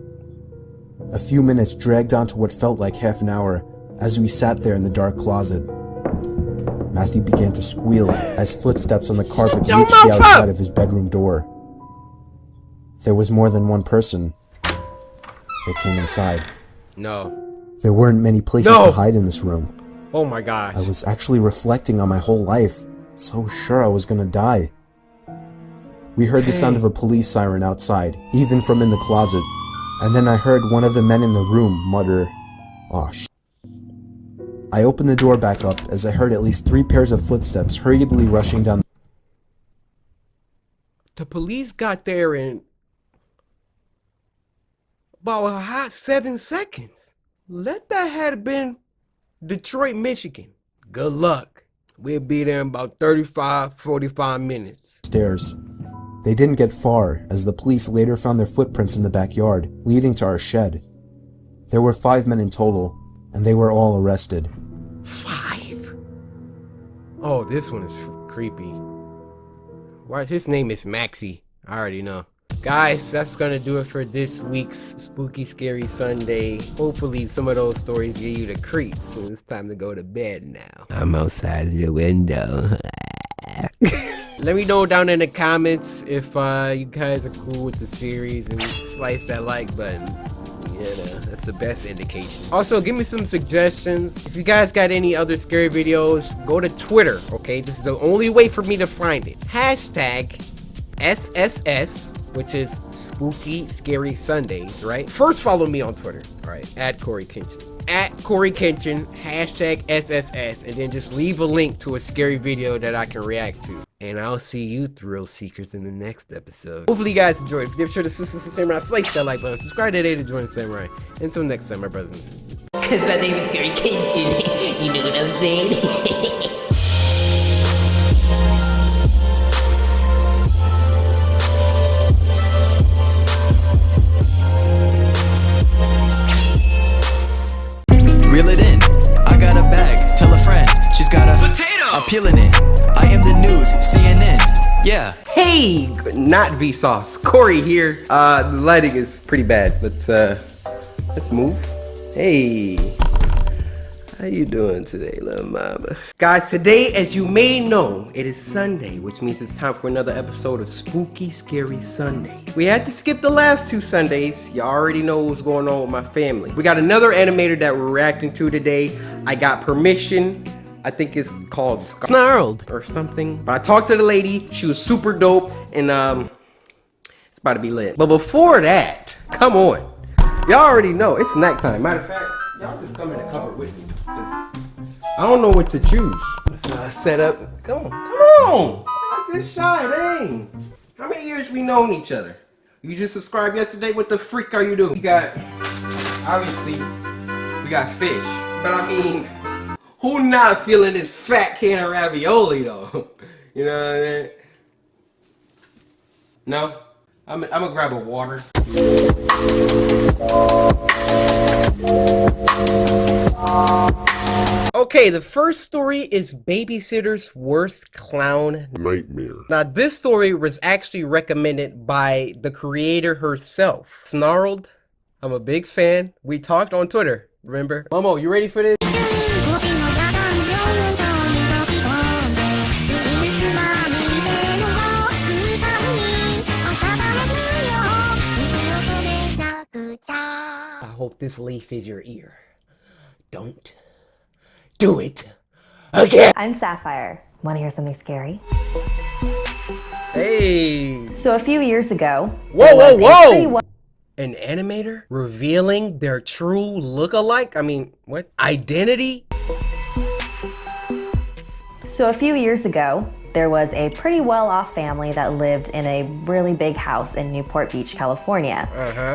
A few minutes dragged on to what felt like half an hour as we sat there in the dark closet. Matthew began to squeal as footsteps on the carpet reached the outside of his bedroom door. There was more than one person. They came inside. No. There weren't many places to hide in this room. Oh my gosh. I was actually reflecting on my whole life, so sure I was gonna die. We heard the sound of a police siren outside, even from in the closet, and then I heard one of the men in the room mutter, "Aw, sh." I opened the door back up as I heard at least 3 pairs of footsteps hurriedly rushing down. The police got there in about a hot 7 seconds. Let that have been Detroit, Michigan. Good luck. We'll be there in about 45 minutes. Stairs. They didn't get far, as the police later found their footprints in the backyard, leading to our shed. There were 5 men in total, and they were all arrested. 5? Oh, this one is creepy. Why, his name is Maxie. I already know. Guys, that's gonna do it for this week's Spooky Scary Sunday. Hopefully some of those stories give you the creeps, so it's time to go to bed now. I'm outside the window. Let me know down in the comments if you guys are cool with the series, and slice that like button. You know, that's the best indication. Also, give me some suggestions. If you guys got any other scary videos, go to Twitter, okay? This is the only way for me to find it. Hashtag SSS, which is Spooky Scary Sundays, right? First, follow me on Twitter, all right? At CoryxKenshin. At CoryxKenshin, hashtag SSS, and then just leave a link to a scary video that I can react to. And I'll see you thrill seekers in the next episode. Hopefully you guys enjoyed. Be sure to sister Samurai, slice that like button, subscribe today to join Samurai. Until next time, my brothers and sisters. Cause my name is CoryxKenshin. You know what I'm saying? Reel it in, I got a bag, tell a friend, she's got a potato, I'm peeling it, I am the news, CNN, yeah. Hey, not Vsauce, Corey here. The lighting is pretty bad. Let's move. Hey, how you doing today, little mama? Guys, today, as you may know, it is Sunday, which means it's time for another episode of Spooky Scary Sunday. We had to skip the last 2 Sundays. You already know what's going on with my family. We got another animator that we're reacting to today. I got permission. I think it's called Snarled or something. But I talked to the lady. She was super dope, and it's about to be lit. But before that, come on. Y'all already know it's nighttime. Matter of fact, y'all just come in the cupboard with me, cause I don't know what to choose. Let's not set up. Come on. Not this shy, dang. How many years we known each other? You just subscribed yesterday. What the freak are you doing? We got, obviously, we got fish. But I mean, who not feeling this fat can of ravioli though? You know what I mean? No? I'm gonna grab a water. Okay, the first story is Babysitter's Worst Clown Nightmare. Now, this story was actually recommended by the creator herself. Snarled, I'm a big fan. We talked on Twitter, remember? Momo, you ready for this? I hope this leaf is your ear. Don't do it again. I'm Sapphire. Want to hear something scary? Hey. So a few years ago, Whoa, there whoa, was a pretty whoa! An animator revealing their true look-alike? I mean, what? Identity? So a few years ago, there was a pretty well-off family that lived in a really big house in Newport Beach, California.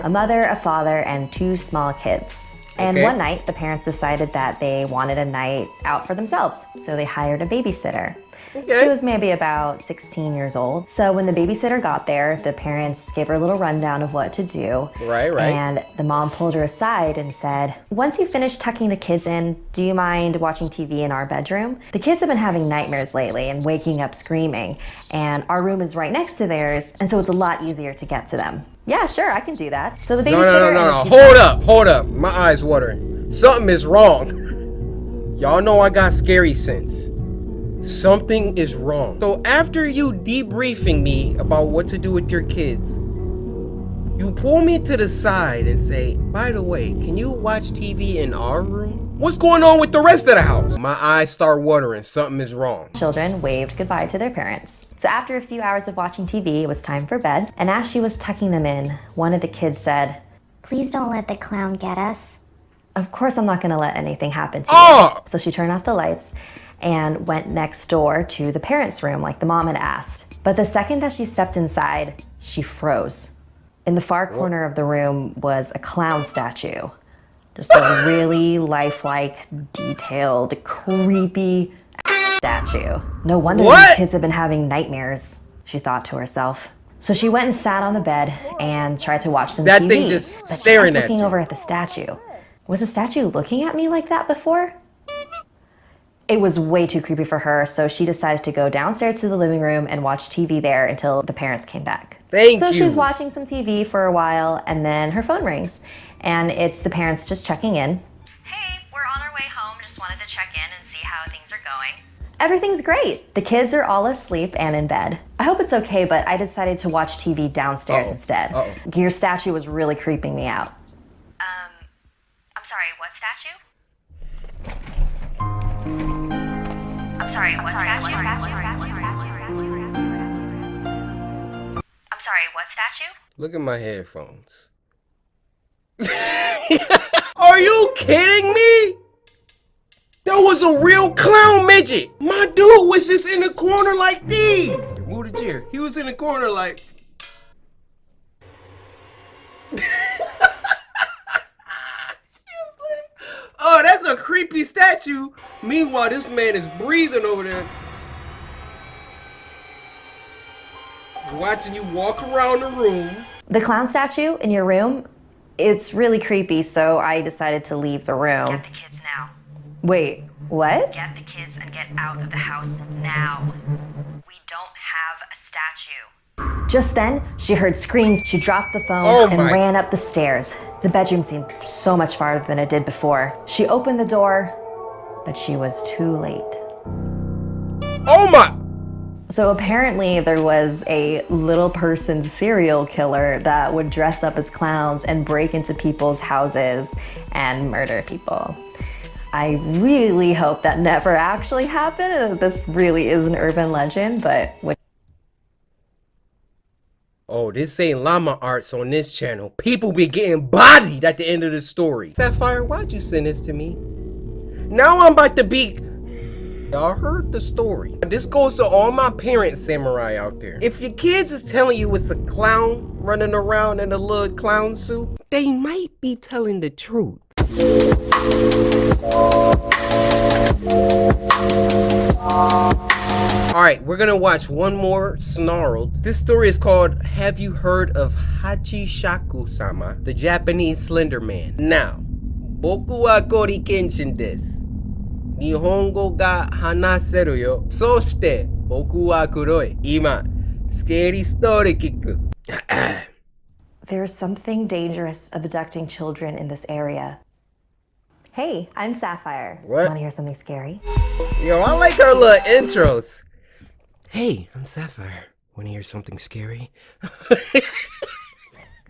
A mother, a father, and 2 small kids. And Okay. one night, the parents decided that they wanted a night out for themselves, so they hired a babysitter. Okay. She was maybe about 16 years old. So when the babysitter got there, the parents gave her a little rundown of what to do. Right. And the mom pulled her aside and said, once you finish tucking the kids in, do you mind watching TV in our bedroom? The kids have been having nightmares lately and waking up screaming. And our room is right next to theirs, and so it's a lot easier to get to them. Yeah, sure, I can do that. So the babysitter... No. Hold up. My eyes watering. Something is wrong. Y'all know I got scary sense. Something is wrong. So after you debriefing me about what to do with your kids, you pull me to the side and say, by the way, can you watch TV in our room? What's going on with the rest of the house? My eyes start watering. Something is wrong. Children waved goodbye to their parents. So after a few hours of watching TV, it was time for bed. And as she was tucking them in, one of the kids said, Please don't let the clown get us. of course I'm not gonna let anything happen to Oh! you. So she turned off the lights and went next door to the parents' room like the mom had asked. But the second that she stepped inside, she froze. In the far corner of the room was a clown statue. Just a really lifelike, detailed, creepy statue. No wonder these kids have been having nightmares, she thought to herself. So she went and sat on the bed and tried to watch some TV. That thing just but she staring kept at looking you. over at the statue. Was the statue looking at me like that before? It was way too creepy for her, so she decided to go downstairs to the living room and watch TV there until the parents came back. Thank So you. she's watching some TV for a while, and then her phone rings, and it's the parents just checking in. Hey, we're on our way home. Just wanted to check in and see how things are going. Everything's great. The kids are all asleep and in bed. I hope it's okay, but I decided to watch TV downstairs instead. Your statue was really creeping me out. I'm sorry, what statue? I'm sorry, what statue? I'm sorry, what statue? Look at my headphones. Are you kidding me? That was a real clown midget. My dude was just in the corner like these. Move the chair. He was in the corner like. Oh, that's a creepy statue. Meanwhile, this man is breathing over there. Watching you walk around the room. The clown statue in your room, it's really creepy, so I decided to leave the room. Get the kids now. Wait, what? Get the kids and get out of the house now. We don't have a statue. Just then, she heard screams. She dropped the phone and ran up the stairs. The bedroom seemed so much farther than it did before. She opened the door, but she was too late. Oh my! So apparently there was a little person serial killer that would dress up as clowns and break into people's houses and murder people. I really hope that never actually happened. This really is an urban legend, but... Oh, this ain't llama arts on this channel. People be getting bodied at the end of the story. Sapphire, why'd you send this to me? Now I'm about to be... Y'all heard the story. This goes to all my parents, samurai out there. If your kids is telling you it's a clown running around in a little clown suit, they might be telling the truth. Alright, we're gonna watch one more snarled. This story is called Have You Heard of Hachishaku-sama, the Japanese Slender Man? Now, boku wa CoryxKenshin desu. Nihongo ga hanaseru yo. Soshite, boku wa kuroi. Ima, scary story kiku. There's something dangerous abducting children in this area. Hey, I'm Sapphire. What? Want to hear something scary? Yo, I like our little intros. Hey, I'm Sapphire. Want to hear something scary?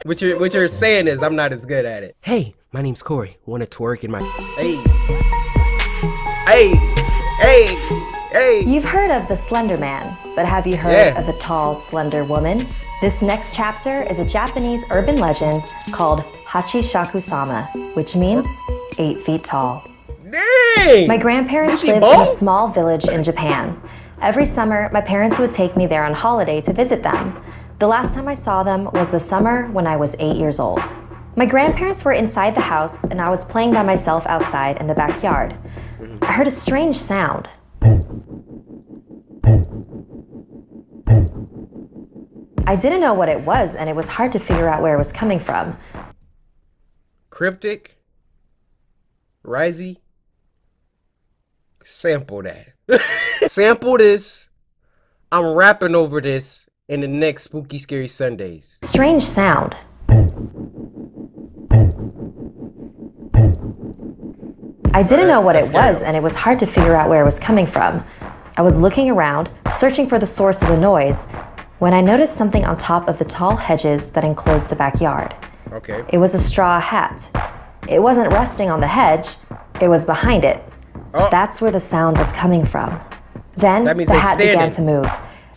What you're saying is I'm not as good at it. Hey, my name's Corey. Want to twerk in my... Hey. Hey. Hey. Hey. You've heard of the Slender Man, but have you heard of the tall, slender woman? This next chapter is a Japanese urban legend called Hachishaku-sama, which means 8 feet tall. Dang! My grandparents lived in a small village in Japan. Every summer, my parents would take me there on holiday to visit them. The last time I saw them was the summer when I was 8 years old. My grandparents were inside the house and I was playing by myself outside in the backyard. I heard a strange sound. I didn't know what it was and it was hard to figure out where it was coming from. Cryptic? Risey? Sample that. Sample this. I'm rapping over this in the next Spooky Scary Sundays. Strange sound. I didn't know what it was, and it was hard to figure out where it was coming from. I was looking around, searching for the source of the noise, when I noticed something on top of the tall hedges that enclosed the backyard. Okay. It was a straw hat. It wasn't resting on the hedge, it was behind it. Oh. That's where the sound was coming from. Then That means the it's hat began to standing. move.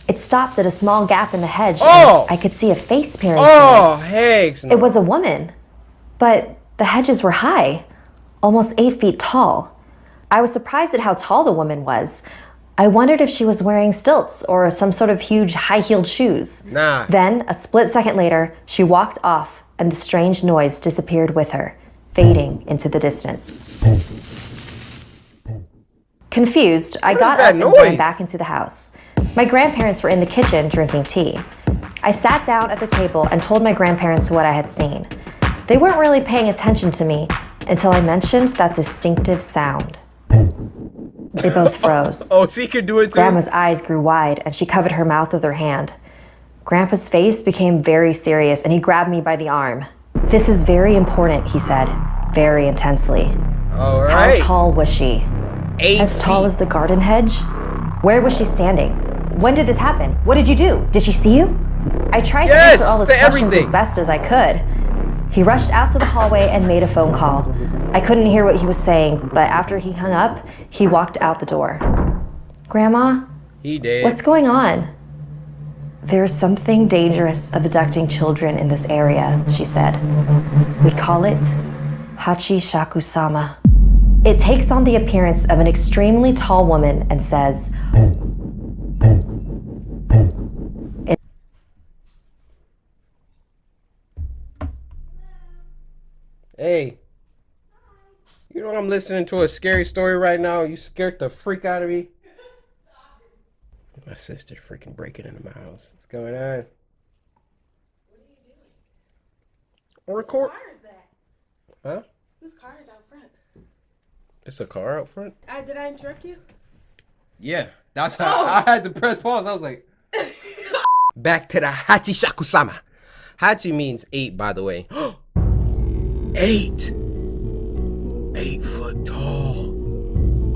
It stopped at a small gap in the hedge, Oh! and I could see a face peering Oh, through heck. it. It was a woman, but the hedges were high, almost 8 feet tall. I was surprised at how tall the woman was. I wondered if she was wearing stilts or some sort of huge high-heeled shoes. Nah. Then, a split second later, she walked off and the strange noise disappeared with her, fading into the distance. Confused, I got up and ran back into the house. My grandparents were in the kitchen drinking tea. I sat down at the table and told my grandparents what I had seen. They weren't really paying attention to me until I mentioned that distinctive sound. They both froze. Oh, she could do it too? Grandma's eyes grew wide and she covered her mouth with her hand. Grandpa's face became very serious and he grabbed me by the arm. "This is very important," he said, very intensely. All right. How tall was she? 8 As tall feet. as the garden hedge? Where was she standing? When did this happen? What did you do? Did she see you? I tried to answer all his questions as best as I could. He rushed out to the hallway and made a phone call. I couldn't hear what he was saying, but after he hung up, he walked out the door. "Grandma, He did. what's going on?" "There's something dangerous abducting children in this area," she said. "We call it Hachishaku-sama. It takes on the appearance of an extremely tall woman and says, Hey, you know I'm listening to a scary story right now. You scared the freak out of me. My sister freaking breaking into my house. What's going on? What are you doing? Record. Whose car is that? Huh? Whose car is out front? It's a car out front? Did I interrupt you? Yeah. That's how I had to press pause. I was like, back to the Hachishaku-sama. Hachi means 8, by the way. 8. 8 foot tall.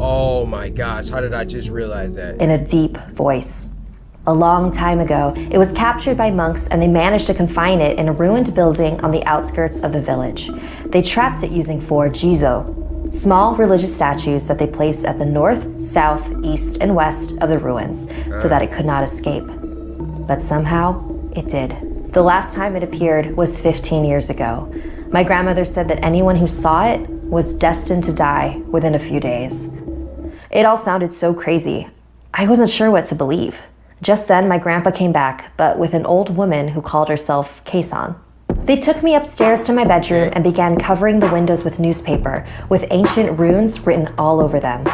Oh my gosh, how did I just realize that? in a deep voice. A long time ago, it was captured by monks and they managed to confine it in a ruined building on the outskirts of the village. They trapped it using 4 jizo, small religious statues that they placed at the north, south, east, and west of the ruins so that it could not escape. But somehow, it did. The last time it appeared was 15 years ago. My grandmother said that anyone who saw it was destined to die within a few days. It all sounded so crazy. I wasn't sure what to believe. Just then, my grandpa came back, but with an old woman who called herself Keisan. They took me upstairs to my bedroom and began covering the windows with newspaper, with ancient runes written all over them.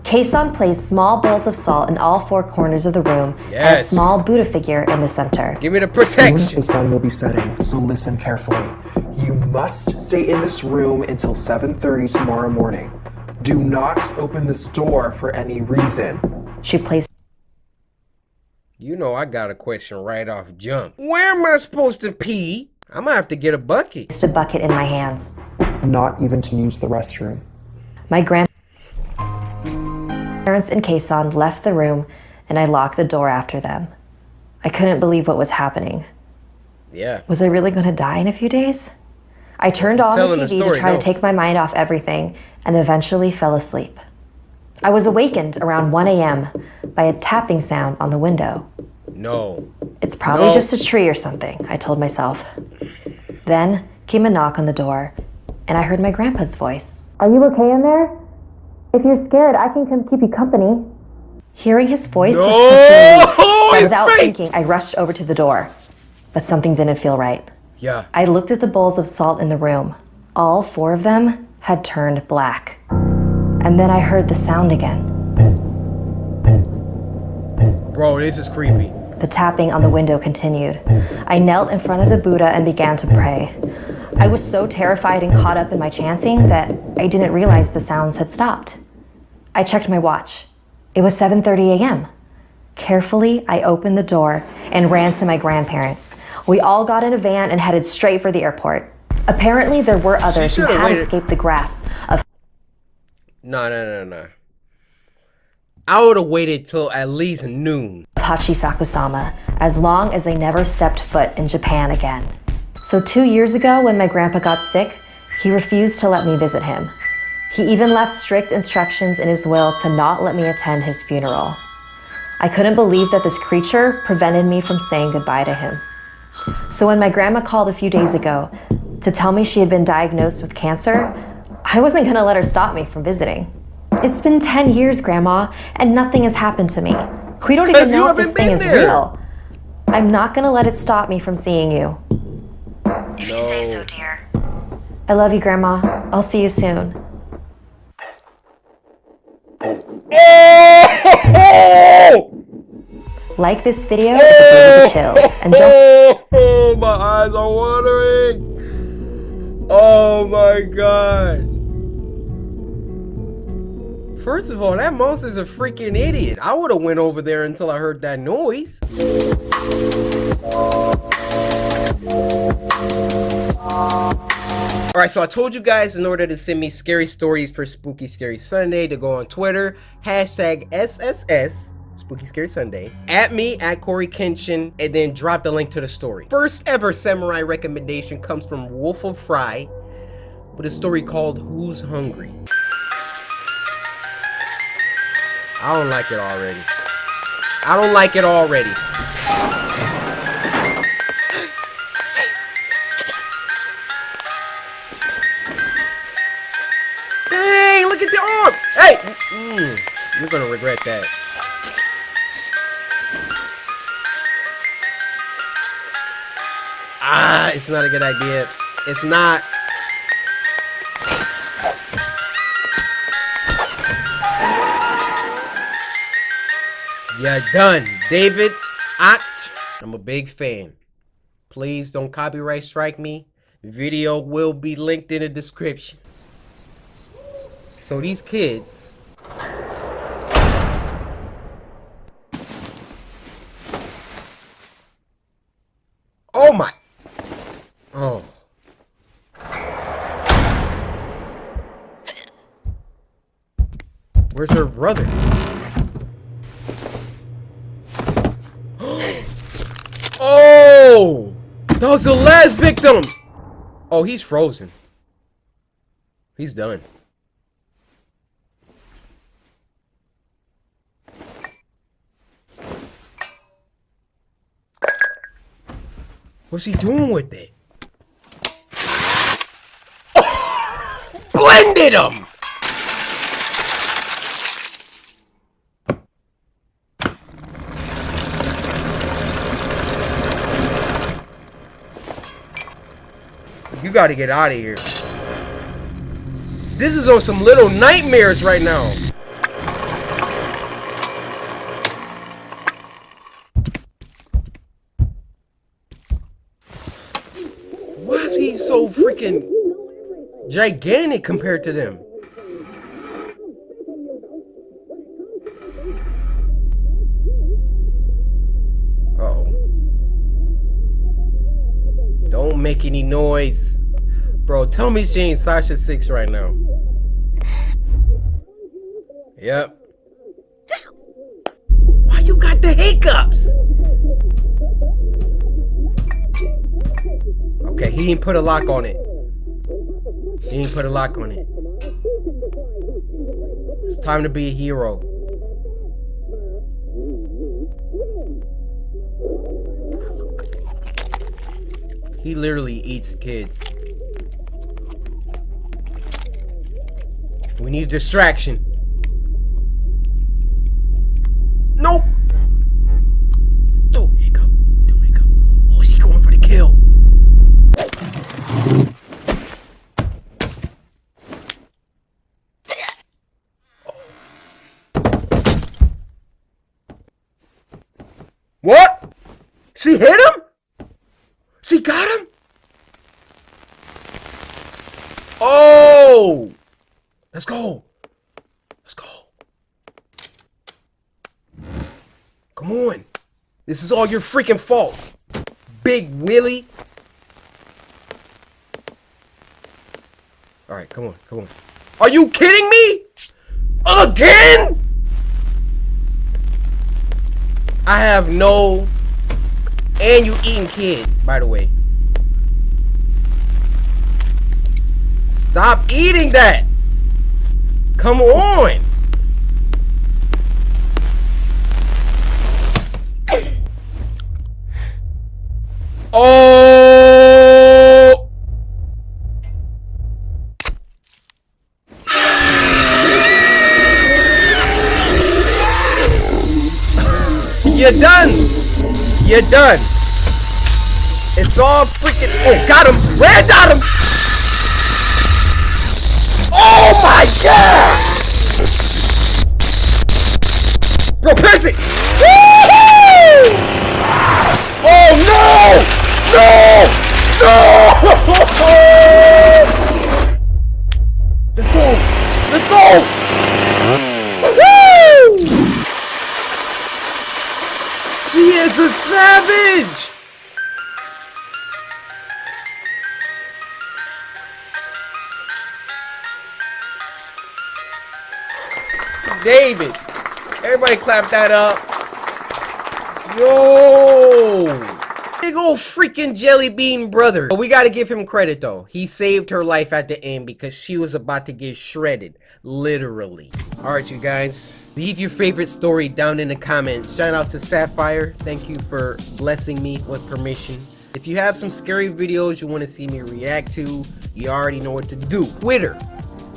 Keisan placed small bowls of salt in all 4 corners of the room and a small Buddha figure in the center. Give me the protection. Soon the sun will be setting, so listen carefully. You must stay in this room until 7:30 tomorrow morning. Do not open this door for any reason. She placed You know I got a question right off jump. Where am I supposed to pee? I'm gonna have to get a bucket. a bucket in my hands. Not even to use the restroom. My grandparents and Keisan left the room and I locked the door after them. I couldn't believe what was happening. Yeah. Was I really going to die in a few days? I turned on the telling the TV story, to try no. to take my mind off everything and eventually fell asleep. I was awakened around 1 a.m. by a tapping sound on the window. No. It's probably just a tree or something, I told myself. Then came a knock on the door, and I heard my grandpa's voice. Are you okay in there? If you're scared, I can come keep you company. Hearing his voice was such a relief that without thinking, I rushed over to the door. But something didn't feel right. Yeah. I looked at the bowls of salt in the room. All 4 of them had turned black. And then I heard the sound again. Bro, this is creepy. The tapping on the window continued. I knelt in front of the Buddha and began to pray. I was so terrified and caught up in my chanting that I didn't realize the sounds had stopped. I checked my watch. It was 7:30 a.m. Carefully, I opened the door and ran to my grandparents. We all got in a van and headed straight for the airport. Apparently, there were others who had escaped the grasp of... No. I would have waited till at least noon. Hachisaku-sama, as long as they never stepped foot in Japan again. So 2 years ago, when my grandpa got sick, he refused to let me visit him. He even left strict instructions in his will to not let me attend his funeral. I couldn't believe that this creature prevented me from saying goodbye to him. So when my grandma called a few days ago to tell me she had been diagnosed with cancer, I wasn't gonna let her stop me from visiting. It's been 10 years, Grandma, and nothing has happened to me. We don't even know if this thing is real. I'm not gonna let it stop me from seeing you. If you say so, dear. I love you, Grandma. I'll see you soon. Like this video if it gave you chills, and don't... my eyes are watering. Oh my gosh. First of all, that monster's a freaking idiot. I would have went over there until I heard that noise. Alright, so I told you guys in order to send me scary stories for Spooky Scary Sunday to go on Twitter, hashtag SSS, Spooky Scary Sunday, at me, at CoryxKenshin, and then drop the link to the story. First ever samurai recommendation comes from Wolf of Fry with a story called Who's Hungry? I don't like it already. I don't like it already. Hey, look at the arm! Hey! You're gonna regret that. Ah, it's not a good idea. It's not. Yeah, done. David Ott. I'm a big fan. Please don't copyright strike me. Video will be linked in the description. So these kids. Oh my. Oh. Where's her brother? Oh! That was the last victim! Oh, he's frozen. He's done. What's he doing with it? Oh! Blended him! You gotta get out of here. This is on some Little Nightmares right now. Why is he so freaking gigantic compared to them? Uh-oh. Don't make any noise. Bro, tell me she ain't Sasha 6 right now. Yep. Why you got the hiccups? Okay, he didn't put a lock on it. He didn't put a lock on it. It's time to be a hero. He literally eats kids. We need a distraction. Nope. Don't wake up. Don't wake up. Oh, she's going for the kill. What? She hit him? She got him? Oh! Let's go. Let's go. Come on. This is all your freaking fault. Big Willie. Alright, come on, come on. Are you kidding me? Again? I have no... And you eating kid, by the way. Stop eating that! Come on! Oh! You're done! You're done! It's all freaking... Oh, got him! Red got him! Oh my god! Bro, press it! Woo-hoo! Oh no! No! No! Let's go! Let's go! Woo! She is a savage! David! Everybody clap that up. Yo! Big old freaking jelly bean brother. But we gotta give him credit though. He saved her life at the end because she was about to get shredded. Literally. Alright, you guys. Leave your favorite story down in the comments. Shout out to Sapphire. Thank you for blessing me with permission. If you have some scary videos you want to see me react to, you already know what to do. Twitter.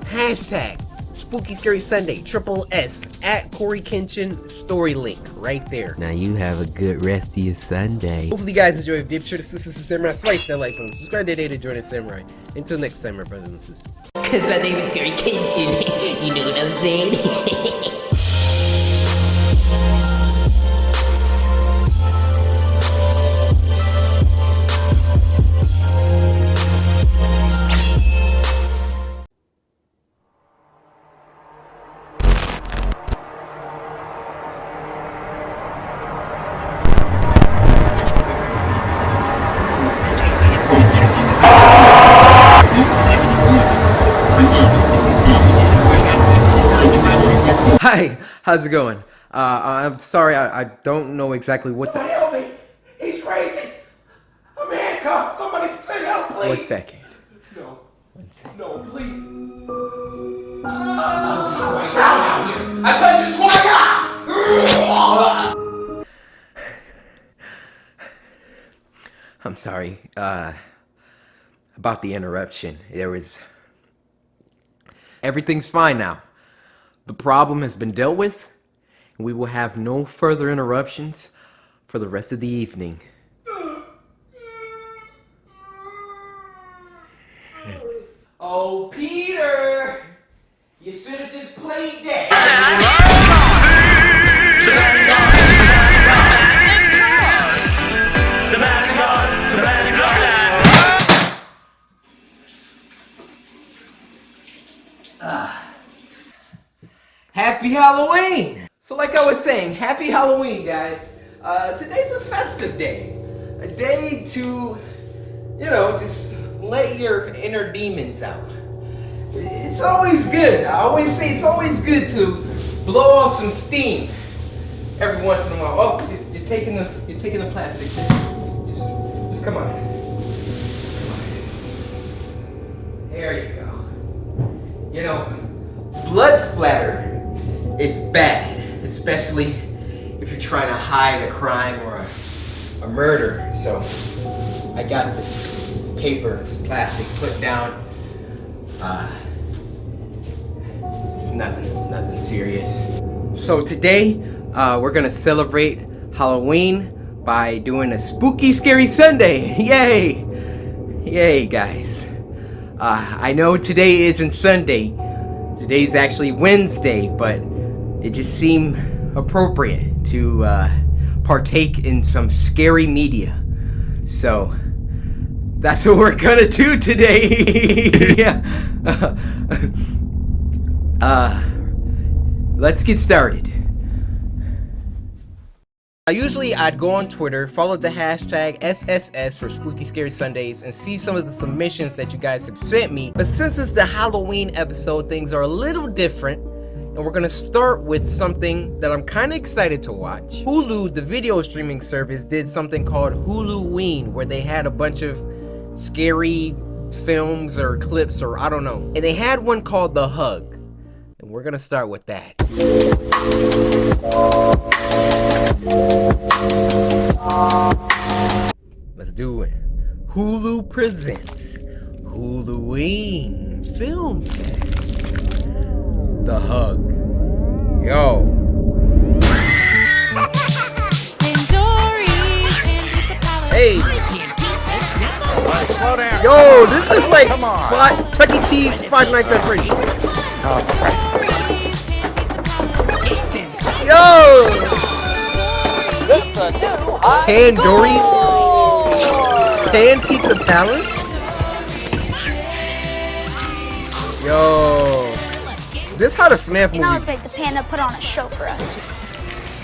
Hashtag Spooky Scary Sunday, @S, @CoryxKenshin, story link right there. Now you have a good rest of your Sunday. Hopefully you guys enjoyed. Be sure to sister Samurai, slice that like button, subscribe today to join the Samurai. Until next time, my brothers and sisters. Cause my name is CoryxKenshin. You know what I'm saying? Hi, how's it going? I'm sorry, I don't know exactly what the... Help me! He's crazy! I'm handcuffed! Somebody send help, please! 1 second. No. 1 second. No, please. What's down out here? I pledge you twice! I'm sorry, about the interruption. There was... Everything's fine now. The problem has been dealt with, and we will have no further interruptions for the rest of the evening. Oh, Peter! You should have just played that. Happy Halloween! So like I was saying, happy Halloween, guys. Today's a festive day. A day to, you know, just let your inner demons out. It's always good. I always say it's always good to blow off some steam every once in a while. Oh, you're taking the plastic. Just come on. There you go. You know, blood splatter It's bad, especially if you're trying to hide a crime or a murder. So I got this paper, this plastic put down. It's nothing serious. So today we're gonna celebrate Halloween by doing a spooky scary Sunday. Yay guys. I know today isn't Sunday, today's actually Wednesday, but it just seemed appropriate to partake in some scary media. So that's what we're gonna do today. Yeah. Let's get started. Usually I'd go on Twitter, follow the hashtag SSS for Spooky Scary Sundays, and see some of the submissions that you guys have sent me. But since it's the Halloween episode, things are a little different, and we're gonna start with something that I'm kind of excited to watch. Hulu, the video streaming service, did something called Huluween, where they had a bunch of scary films or clips, or I don't know. And they had one called The Hug, and we're gonna start with that. Let's do it. Hulu presents Huluween Film Fest. The Hug. Yo. Hey. Slow down. Yo, this is like Chuck E. Cheese Five Nights at Freddy's. Yo. Pandory's Pan Pizza Palace? Yo. This how the FNAF You can always movie. make the panda put on a show for us.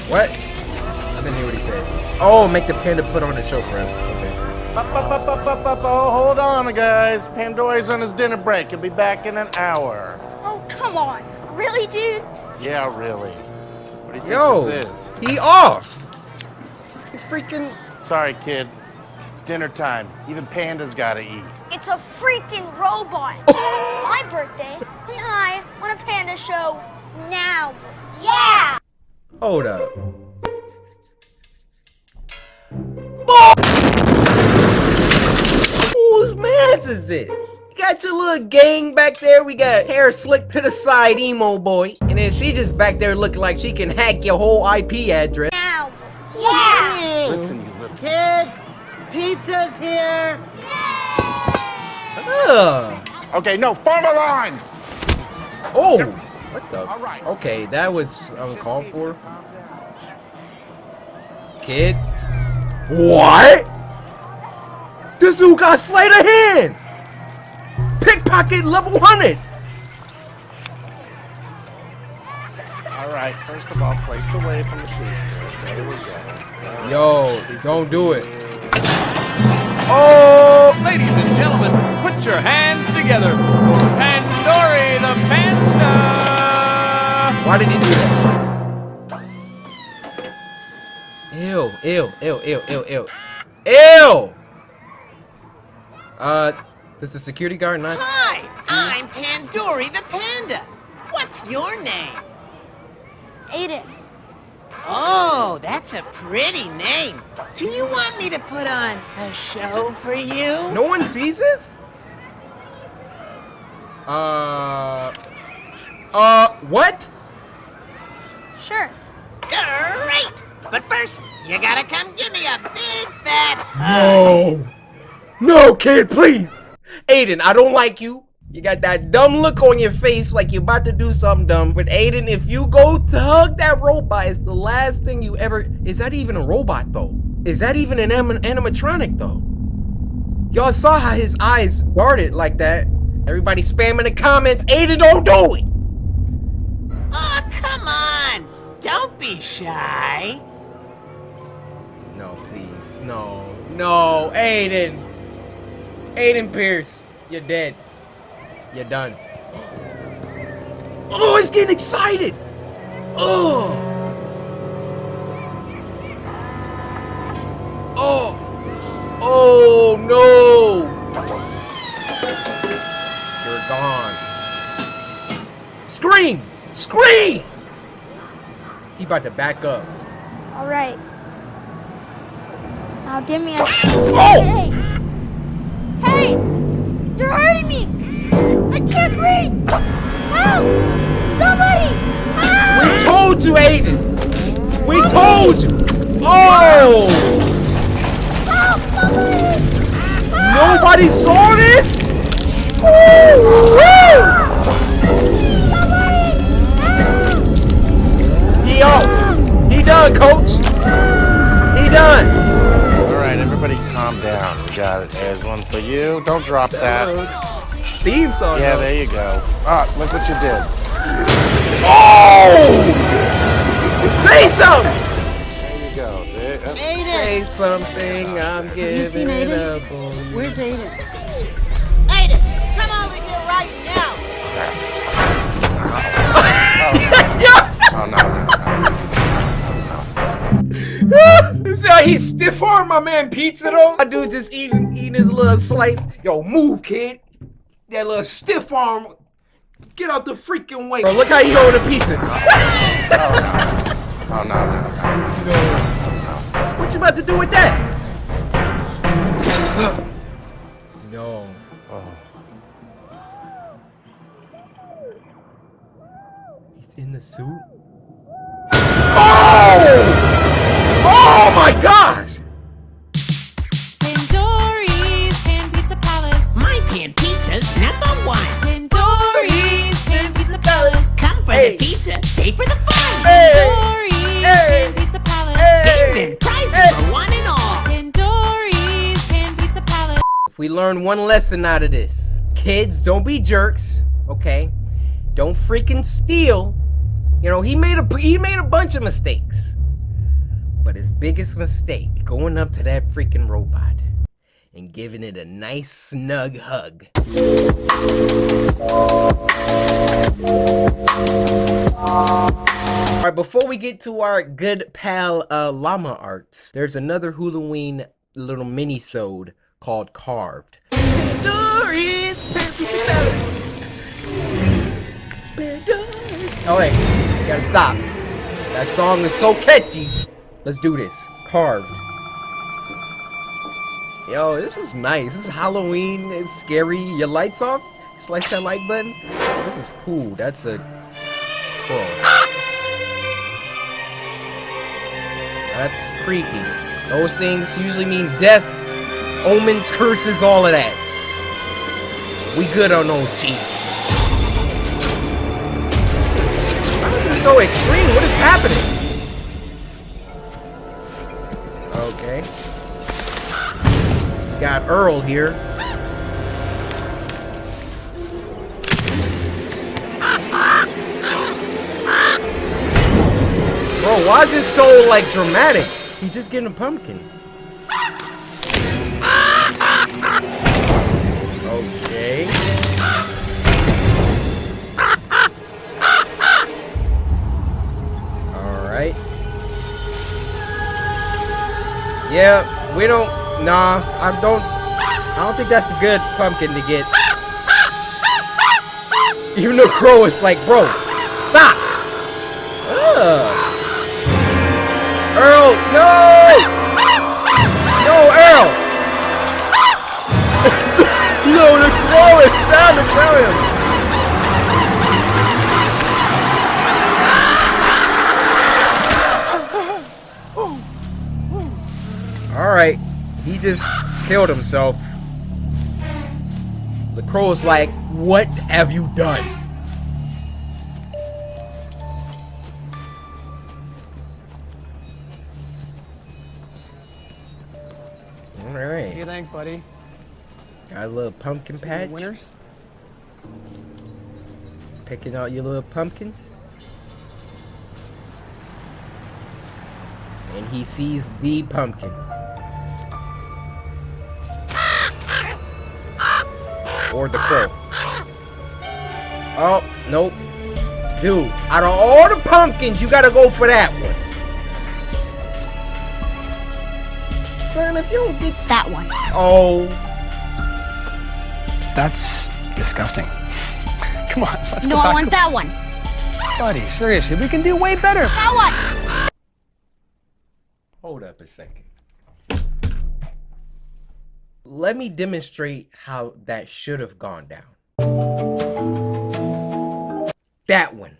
What? I didn't hear what he said. Oh, make the panda put on a show for us. Okay. Oh, hold on, guys. Pandora's on his dinner break. He'll be back in an hour. Oh, come on. Really, dude? Yeah, really. What do you think Yo, this is? he off. He freaking. Sorry, kid. It's dinner time. Even pandas gotta eat. It's a freaking robot. It's my birthday, and I want a panda show now. Yeah! Hold up. Whose mans is this? You got your little gang back there. We got hair slicked to the side, emo boy. And then she just back there looking like she can hack your whole IP address. Now. Yeah! Listen, you little Kids, pizza's here. Okay, no, form a line! Oh! What the? All right. Okay, that was uncalled for. Kid. What? This dude got sleight of hand! Pickpocket level 100! All right, first of all, plates away from the pizza. There we go. Yo, don't do it. Oh! Ladies and gentlemen, put your hands together for Pandory the Panda! Why did he do that? Ew, ew, ew, ew, ew, ew. Ew! Does the security guard not? Hi, I'm Pandory the Panda. What's your name? Aiden. Oh, that's a pretty name. Do you want me to put on a show for you? No one sees this? What? Sure. Great! But first, you gotta come give me a big fat hug. No! No, kid, please! Aiden, I don't like you. You got that dumb look on your face like you're about to do something dumb. But Aiden, if you go to hug that robot, it's the last thing you ever... Is that even a robot, though? Is that even an animatronic, though? Y'all saw how his eyes darted like that. Everybody spamming the comments. Aiden, don't do it! Oh, come on! Don't be shy. No, please. No. No, Aiden. Aiden Pierce, you're dead. You're done. Oh, he's getting excited. Oh. Oh. Oh, no. You're gone. Scream. Scream. He about to back up. All right. Now give me a. Oh! Hey! Hey! You're hurting me! I can't breathe! Help! Somebody! Help! We told you, Aiden! We told you! Oh! Help! Somebody! Nobody saw this? Woo! Woo! Somebody! Help! He done, coach. He done. All right, everybody calm down. We got it. There's one for you. Don't drop that. Theme song. Yeah, there you go. Ah, look what you did. Oh! Say something. There you go. Say something. I'm giving it up on you. Where's Aiden? Aiden, come over here right now. Oh, no. This is how he stiff armed my man Pizza though. My dude just eating his little slice. Yo, move, kid. That little stiff arm. Get out the freaking way. Bro, look how he holding the pizza. Oh, no. What you about to do with that? No. Oh. He's in the suit. Oh! Oh my gosh! Pandori's Pan Pizza Palace. My pan pizza's #1. Pandori's Pan Pizza Palace. Come for the pizza, stay for the fun. Pandori's Pan Pizza Palace. Games and prizes for one and all. Pandori's Pan Pizza Palace. If we learn one lesson out of this, kids, don't be jerks, okay? Don't freaking steal. You know, he made a bunch of mistakes. But his biggest mistake, going up to that freaking robot and giving it a nice snug hug. All right, before we get to our good pal llama arts, there's another Halloween little mini-sode called Carved. Oh wait, you gotta stop. That song is so catchy. Let's do this. Carved. Yo, this is nice. This is Halloween. It's scary. Your lights off? Slice that like button. This is cool. That's a crow. That's creepy. Those things usually mean death, omens, curses, all of that. We good on those, G. Why is this so extreme? What is happening? Okay. We got Earl here. Bro, why is this so, like, dramatic? He's just getting a pumpkin. Okay. Alright. Yeah, we don't... Nah, I don't think that's a good pumpkin to get. Even the crow is like, bro, stop! Earl, no! No, Earl! No, the crow is trying to tell him! Alright, he just killed himself. The crow's like, what have you done? Alright. What do you think, buddy? Got a little pumpkin patch. Winners? Picking out your little pumpkins. And he sees the pumpkin. Or the crow. Oh, nope. Dude, out of all the pumpkins, you gotta go for that one. Son, if you don't get that one. Oh. That's disgusting. Come on, let's No, go back. I want that one. Buddy, seriously, we can do way better. Now what? Hold up a second. Let me demonstrate how that should have gone down. That one.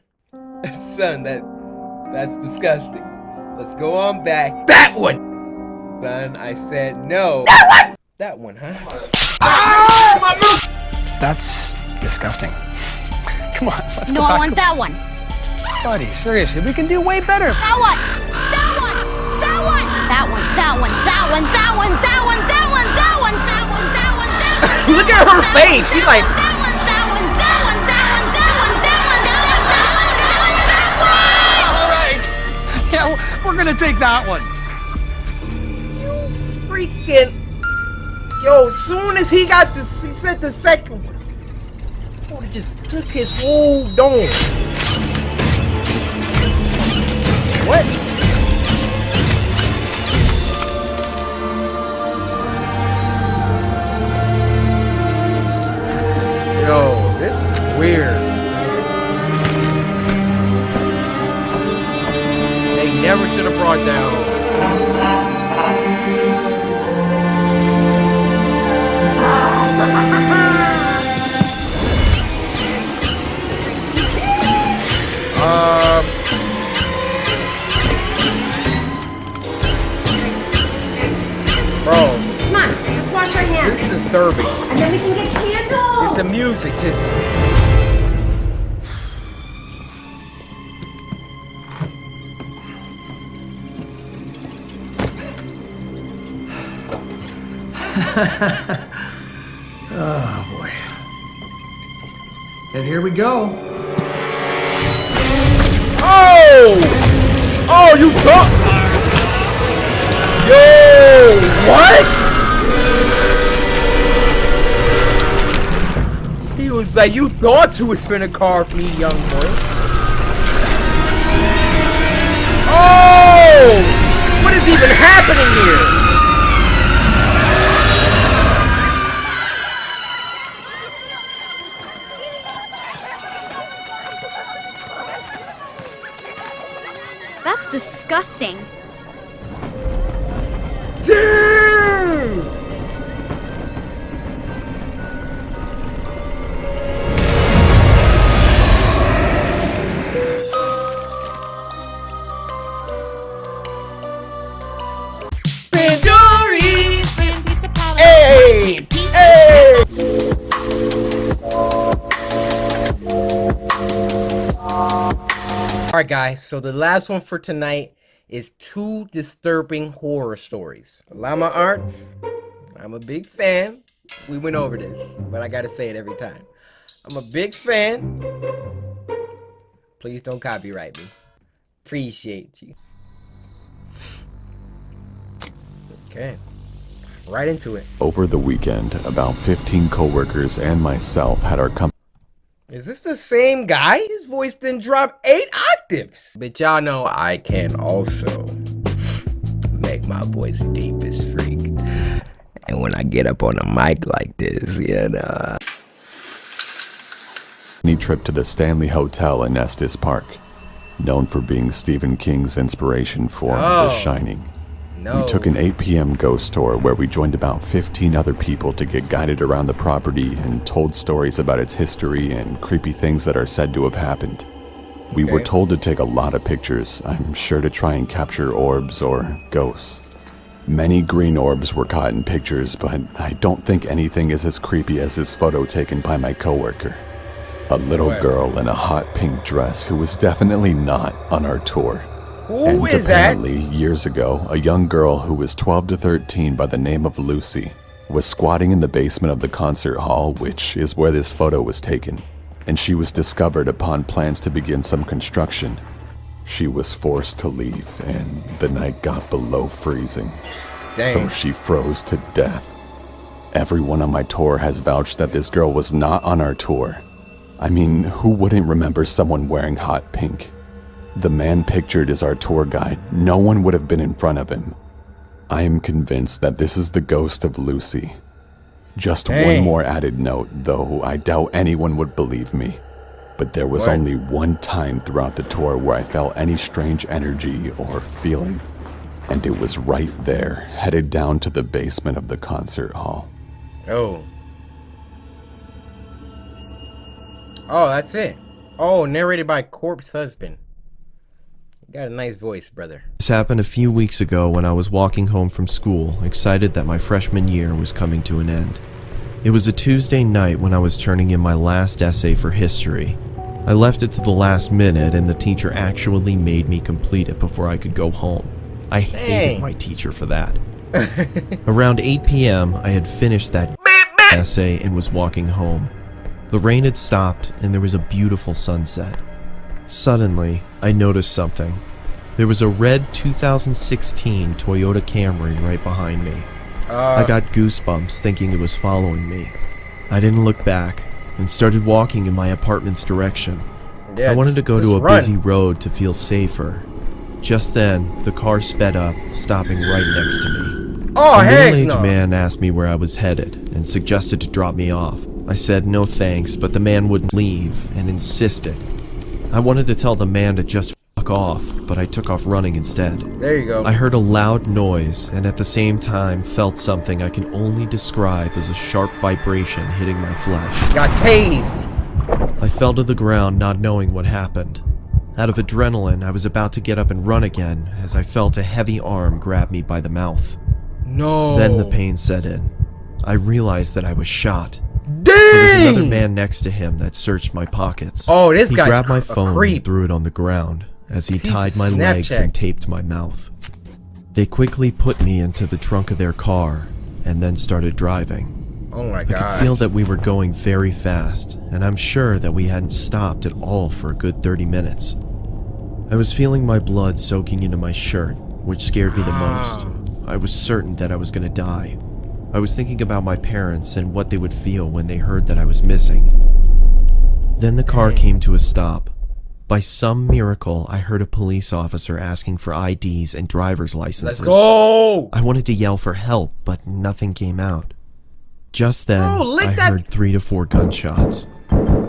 Son, that's disgusting. Let's go on back. That one! Son, I said no. That one! That one, huh? Oh, my mouth! That's disgusting. Come on, let's No, go I back. want that one. Buddy, seriously, we can do way better. That one. That one. That one. That one. That one. That one. That one. That one. That one. That one. That one. That one. That one. Look at her face. She's like, That one. That one. That one. That one. That one. That one. That one. That one. That one. All right. Yeah, we're gonna take that one. freaking. Yo, as soon as he got this, he said the second one. Oh, it just took his whole dome. What? Yo, this is weird. They never should have brought down. Bro. Come on, let's wash our hands. This is disturbing. And then we can get candles. It's the music just. Oh boy. And here we go. Oh! Oh, you thought? Yo, what? He was like, you thought you was finna carve me, young boy. Oh! What is even happening here? That's disgusting. Damn! Dory's Pan Pizza Palace. Hey! Hey! Alright guys, so the last one for tonight is 2 disturbing horror stories. Llama Arts, I'm a big fan. We went over this, but I gotta say it every time. I'm a big fan. Please don't copyright me. Appreciate you. Okay, right into it. Over the weekend, about 15 coworkers and myself had our company. Is this the same guy? His voice didn't drop 8 octaves. But y'all know I can also make my voice deep as freak. And when I get up on a mic like this, you know. Trip to the Stanley Hotel in Estes Park, known for being Stephen King's inspiration for The Shining. We took an 8 p.m. ghost tour where we joined about 15 other people to get guided around the property and told stories about its history and creepy things that are said to have happened. We were told to take a lot of pictures, I'm sure to try and capture orbs or ghosts. Many green orbs were caught in pictures, but I don't think anything is as creepy as this photo taken by my coworker. A little girl in a hot pink dress who was definitely not on our tour. Who is apparently, years ago, a young girl who was 12 to 13 by the name of Lucy was squatting in the basement of the concert hall, which is where this photo was taken, and she was discovered upon plans to begin some construction. She was forced to leave, and the night got below freezing. So she froze to death. Everyone on my tour has vouched that this girl was not on our tour. I mean, who wouldn't remember someone wearing hot pink? The man pictured as our tour guide, no one would have been in front of him. I am convinced that this is the ghost of Lucy. Just one more added note, though I doubt anyone would believe me. But there was only one time throughout the tour where I felt any strange energy or feeling. And it was right there, headed down to the basement of the concert hall. Oh. Oh, that's it. Oh, narrated by Corpse Husband. You got a nice voice, brother. This happened a few weeks ago when I was walking home from school, excited that my freshman year was coming to an end. It was a Tuesday night when I was turning in my last essay for history. I left it to the last minute and the teacher actually made me complete it before I could go home. I hated my teacher for that. Around 8 p.m., I had finished that essay and was walking home. The rain had stopped and there was a beautiful sunset. Suddenly, I noticed something. There was a red 2016 Toyota Camry right behind me. I got goosebumps thinking it was following me. I didn't look back and started walking in my apartment's direction. Yeah, I wanted to go to a run. busy road to feel safer. Just then, the car sped up, stopping right next to me. Oh, a heck middle-aged no. man asked me where I was headed and suggested to drop me off. I said no thanks, but the man wouldn't leave and insisted. I wanted to tell the man to just fuck off, but I took off running instead. There you go. I heard a loud noise and at the same time felt something I can only describe as a sharp vibration hitting my flesh. Got tased. I fell to the ground not knowing what happened. Out of adrenaline, I was about to get up and run again as I felt a heavy arm grab me by the mouth. No. Then the pain set in. I realized that I was shot. Dang! There was another man next to him that searched my pockets. Oh, this he guy's grabbed my a phone creep. and threw it on the ground as he He's tied my legs Snapchat. and taped my mouth. They quickly put me into the trunk of their car and then started driving. Oh my I god. could feel that we were going very fast, and I'm sure that we hadn't stopped at all for a good 30 minutes. I was feeling my blood soaking into my shirt, which scared me the most. I was certain that I was going to die. I was thinking about my parents and what they would feel when they heard that I was missing. Then the car came to a stop. By some miracle, I heard a police officer asking for IDs and driver's licenses. Let's go! I wanted to yell for help, but nothing came out. Just then, lick I that- heard 3 to 4 gunshots.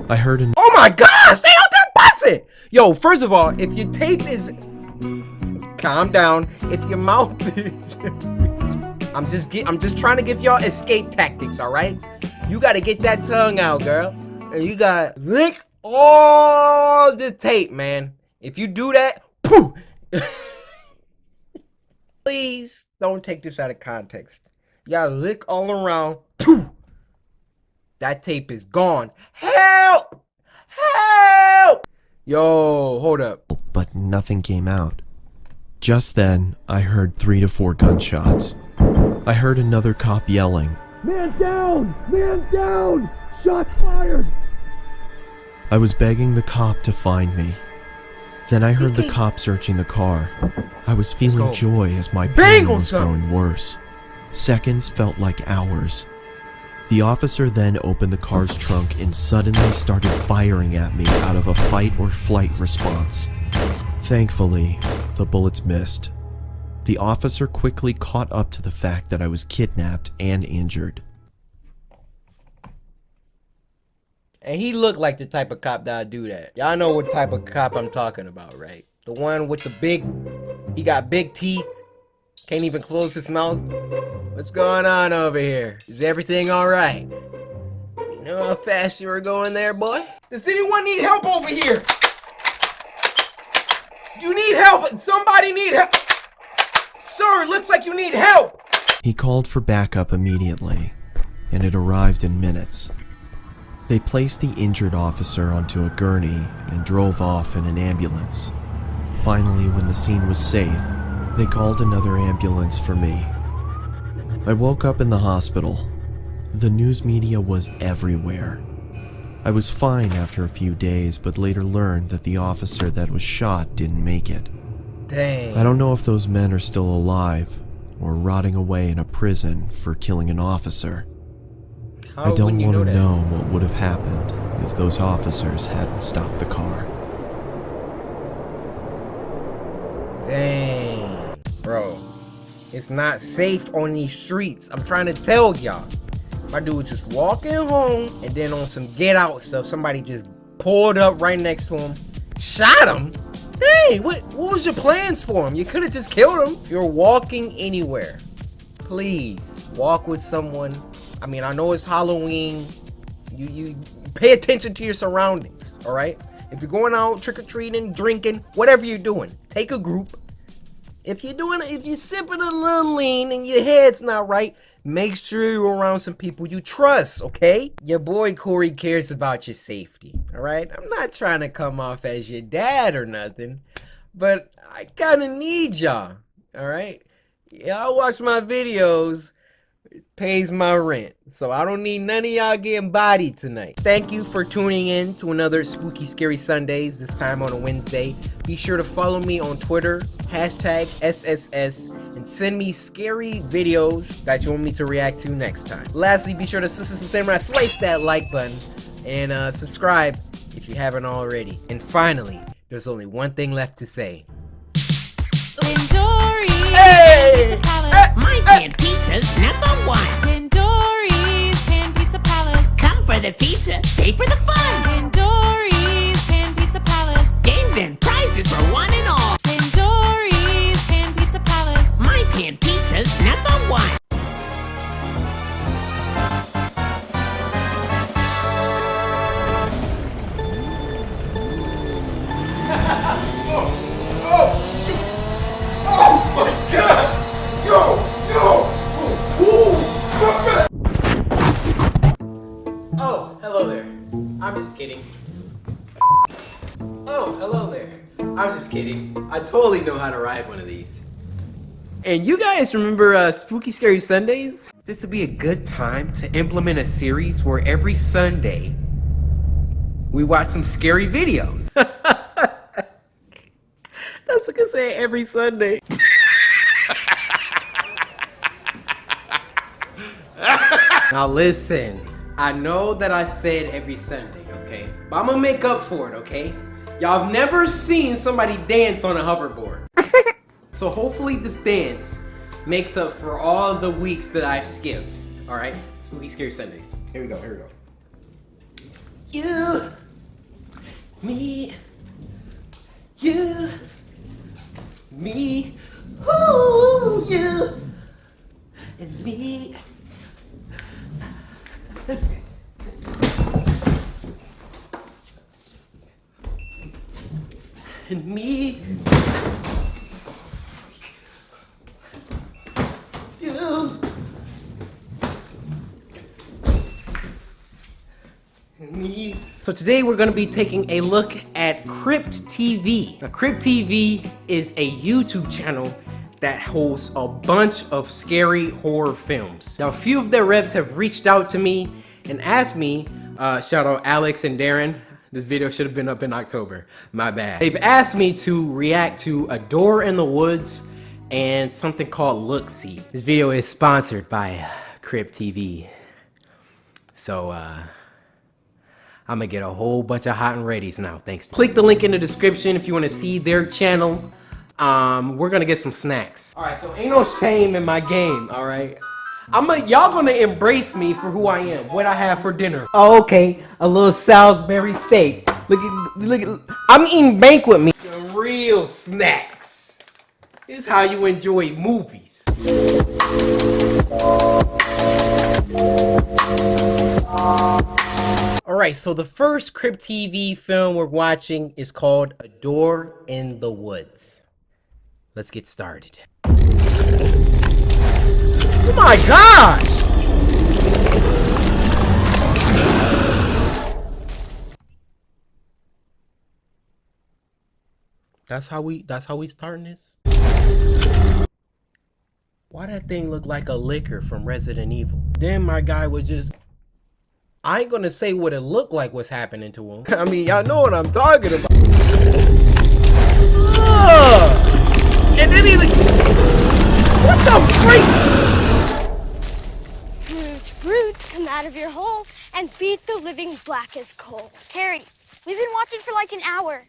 I heard an Oh my god! Stay out there bussing! Yo, first of all, if your tape is... Calm down. If your mouth is... I'm just trying to give y'all escape tactics, alright? You gotta get that tongue out, girl. And you gotta lick all the tape, man. If you do that, poof! Please don't take this out of context. You gotta lick all around. Poof! That tape is gone. Help! Help! Yo, hold up. but nothing came out. Just then, I heard 3 to 4 gunshots. I heard another cop yelling, Man down! Man down! Shots fired! I was begging the cop to find me. Then I heard the cop searching the car. I was feeling joy as my pain was growing worse. Seconds felt like hours. The officer then opened the car's trunk and suddenly started firing at me out of a fight or flight response. Thankfully, the bullets missed. The officer quickly caught up to the fact that I was kidnapped and injured. And he looked like the type of cop that'd do that. Y'all know what type of cop I'm talking about, right? The one with the he got big teeth, can't even close his mouth. What's going on over here? Is everything all right? You know how fast you were going there, boy? Does anyone need help over here? You need help! Somebody need help! Sir, it looks like you need help! He called for backup immediately, and it arrived in minutes. They placed the injured officer onto a gurney and drove off in an ambulance. Finally, when the scene was safe, they called another ambulance for me. I woke up in the hospital. The news media was everywhere. I was fine after a few days, but later learned that the officer that was shot didn't make it. Dang. I don't know if those men are still alive or rotting away in a prison for killing an officer. I don't want to know what would have happened if those officers hadn't stopped the car. Dang. Bro, it's not safe on these streets. I'm trying to tell y'all. My dude was just walking home and then on some get out stuff, somebody just pulled up right next to him, shot him. Hey, what was your plans for him? You could have just killed him. If you're walking anywhere, please walk with someone. I mean, I know it's Halloween. You pay attention to your surroundings, all right? If you're going out trick-or-treating, drinking, whatever you're doing, take a group. If you're sipping a little lean and your head's not right, make sure you're around some people you trust, okay? Your boy Corey cares about your safety, all right? I'm not trying to come off as your dad or nothing, but I kind of need y'all, all right? Y'all watch my videos. It pays my rent, so I don't need none of y'all getting bodied tonight. Thank you for tuning in to another Spooky Scary Sundays, this time on a Wednesday. Be sure to follow me on Twitter, #SSS, and send me scary videos that you want me to react to next time. Lastly, be sure to slice that like button and subscribe if you haven't already. And finally, there's only one thing left to say. Hey! My pan pizza's #1. Pandori's Pan Pizza Palace. Come for the pizza, stay for the fun. Pandori's Pan Pizza Palace. Games and prizes for one and all. Pandori's Pan Pizza Palace. My pan pizza's #1. Oh, hello there. I'm just kidding. Oh, hello there. I'm just kidding. I totally know how to ride one of these. And you guys remember Spooky Scary Sundays? This would be a good time to implement a series where every Sunday we watch some scary videos. That's like I say every Sunday. Now listen, I know that I said every Sunday, okay? But I'm gonna make up for it, okay? Y'all have never seen somebody dance on a hoverboard. So hopefully this dance makes up for all the weeks that I've skipped. Alright? Spooky Scary Sundays. Here we go, here we go. You, me, you, me, ooh, you, and me. And me, you, and me. So today we're going to be taking a look at Crypt TV. Now, Crypt TV is a YouTube channel that hosts a bunch of scary horror films. Now, a few of their reps have reached out to me and asked me, shout out Alex and Darren. This video should have been up in October, my bad. They've asked me to react to A Door in the Woods and something called Look See. This video is sponsored by Crypt TV. So, I'm gonna get a whole bunch of hot and readies now, thanks. Click the link in the description if you wanna see their channel. We're gonna get some snacks. Alright, so ain't no shame in my game, alright? Y'all gonna embrace me for who I am, what I have for dinner. Oh, okay, a little Salisbury steak. Look at, I'm eating banquet meat. The real snacks. This is how you enjoy movies. Alright, so the first Crypt TV film we're watching is called A Door in the Woods. Let's get started. Oh my gosh! That's how we starting this? Why that thing look like a liquor from Resident Evil? Then my guy was just... I ain't gonna say what it looked like was happening to him. I mean, y'all know what I'm talking about. And then he... What the freak? Roots come out of your hole and beat the living black as coal. Terry, we've been watching for like an hour.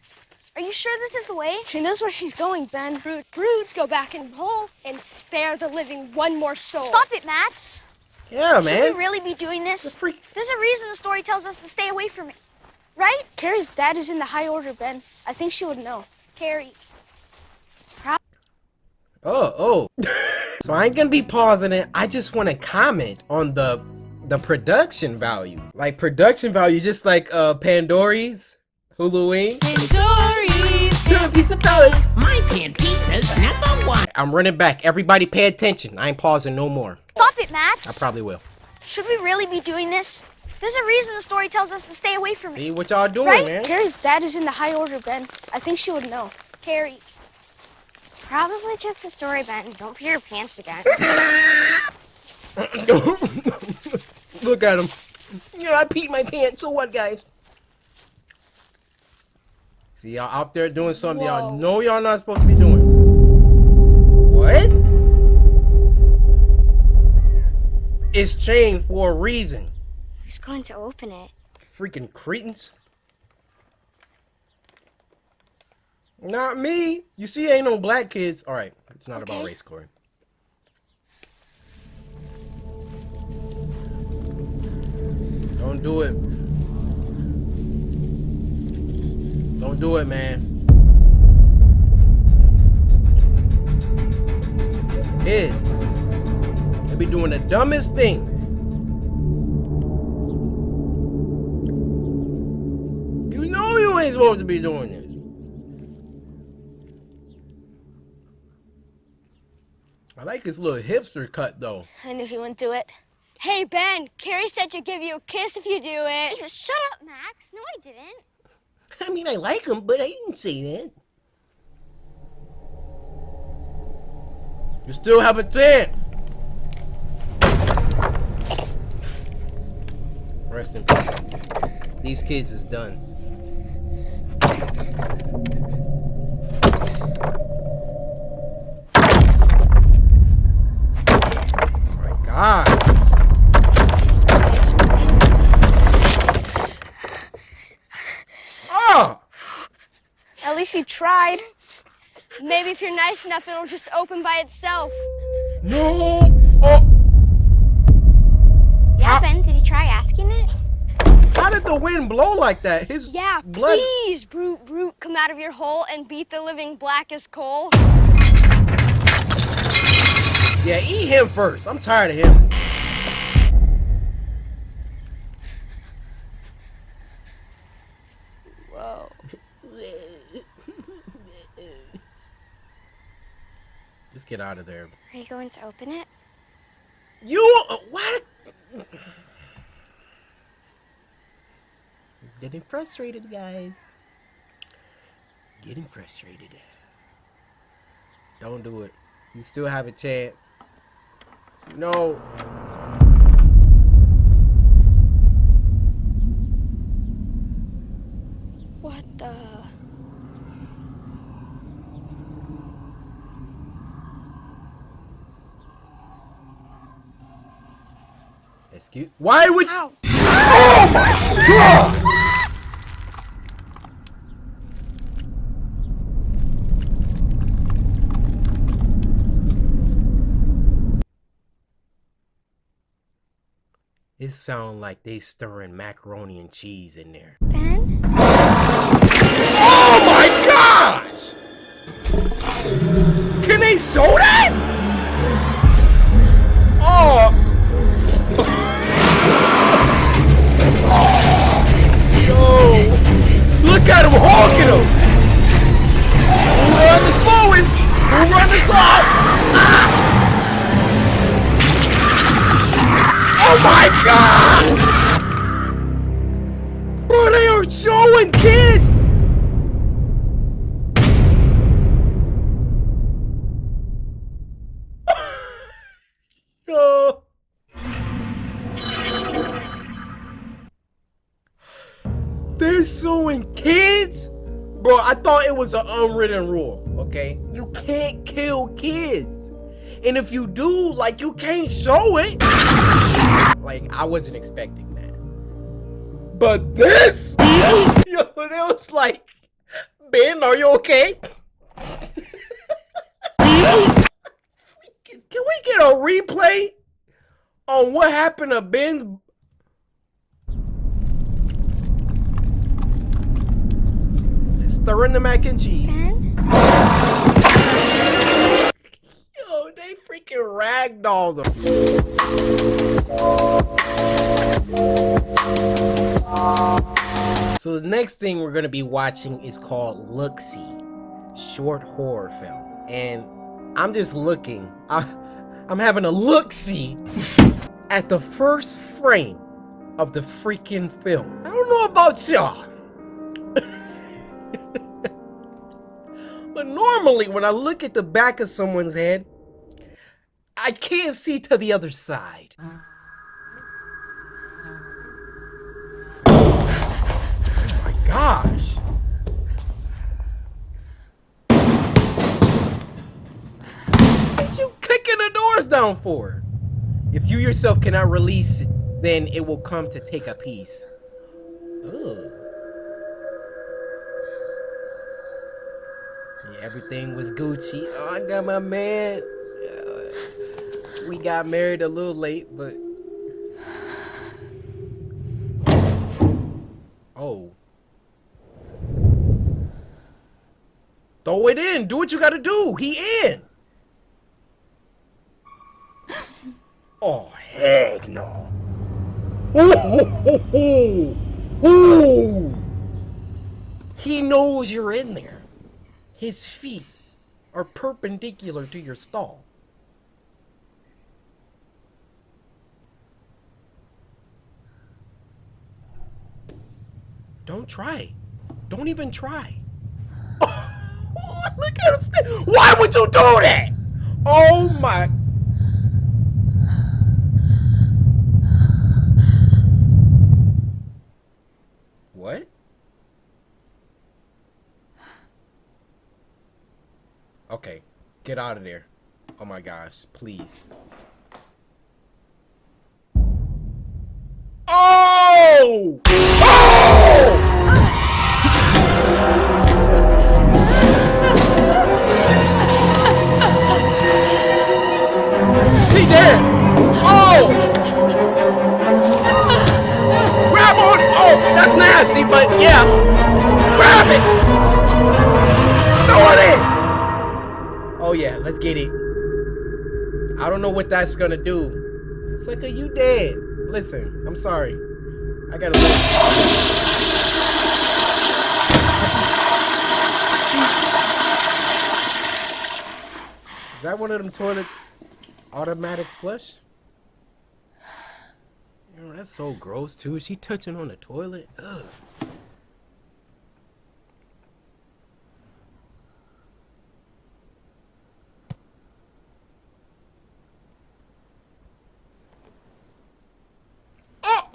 Are you sure this is the way? She knows where she's going, Ben. Roots go back in the hole and spare the living one more soul. Stop it, Matt. Yeah, man. Should we really be doing this? There's a reason the story tells us to stay away from it. right? Carrie's dad is in the high order, Ben. I think she would know. Carrie. Oh. So I ain't gonna be pausing it. I just want to comment on the production value. Like production value, just like Pandories, Halloween. Pandories, Pan Pizza Palace. My pan pizza's #1. I'm running back. Everybody pay attention. I ain't pausing no more. Stop it, Max. I probably will. Should we really be doing this? There's a reason the story tells us to stay away from it. See what y'all doing, Right? man. Carrie's dad is in the high order, Ben. I think she would know. Carrie. Probably just the story, Ben. Don't pee your pants again. Look at him. Yeah, I peed my pants. So what, guys? See, y'all out there doing something y'all know y'all not supposed to be doing. What? It's chained for a reason. Who's going to open it? Freaking cretins. Not me. You see, ain't no black kids. All right, it's not about race, Corey. Don't do it. Don't do it, man. Kids, they be doing the dumbest thing. You know you ain't supposed to be doing this. I like his little hipster cut, though. I knew he wouldn't do it. Hey, Ben, Carrie said she'd give you a kiss if you do it. Shut up, Max. No, I didn't. I mean, I like him, but I didn't say that. You still have a chance. Rest in peace. These kids is done. Oh my God. Oh! At least you tried. Maybe if you're nice enough, it'll just open by itself. No! Oh! Yeah, Ben, did you try asking it? How did the wind blow like that? His blood. Please, brute, come out of your hole and beat the living black as coal. Yeah, eat him first. I'm tired of him. Whoa. Just get out of there. Are you going to open it? You what? Getting frustrated, guys. Getting frustrated. Don't do it. You still have a chance. No. What the? Excuse. Why would you? Ow. Oh my God! It sounds like they stirring macaroni and cheese in there. Ben? Oh my gosh! Can they show that? Oh! Yo! Look at him hawking him! Who run the slowest? Who run the slow? Ah! Oh my God! Bro, they are showing kids! Oh. They're showing kids? Bro, I thought it was an unwritten rule, okay? You can't kill kids. And if you do, like, you can't show it. Like, I wasn't expecting that. But this? Yo, it was like, Ben, are you okay? Can we get a replay on what happened to Ben? stirring the mac and cheese. Yo, they freaking ragdolled them. So the next thing we're gonna be watching is called Look-See, short horror film. And I'm just looking, I'm having a look-see at the first frame of the freaking film. I don't know about y'all, but normally when I look at the back of someone's head, I can't see to the other side. Oh my gosh. What you kicking the doors down for? If you yourself cannot release it, then it will come to take a piece. Ugh. Yeah, everything was Gucci. Oh, I got my man. We got married a little late, but... Oh. Throw it in. Do what you gotta do. He in. Oh, heck no. Ooh. He knows you're in there. His feet are perpendicular to your stall. Don't try. Don't even try. Oh, look at him. Why would you do that? Oh my. What? Okay, get out of there. Oh my gosh, please. Oh! Oh! She dead! Oh! Grab on! Oh, that's nasty, but yeah. Grab it! Throw it in! Oh yeah, let's get it. I don't know what that's gonna do. It's like, are you dead? Listen, I'm sorry. I gotta look. Is that one of them toilets? Automatic flush? You know, that's so gross too. Is she touching on the toilet? Ugh. Oh!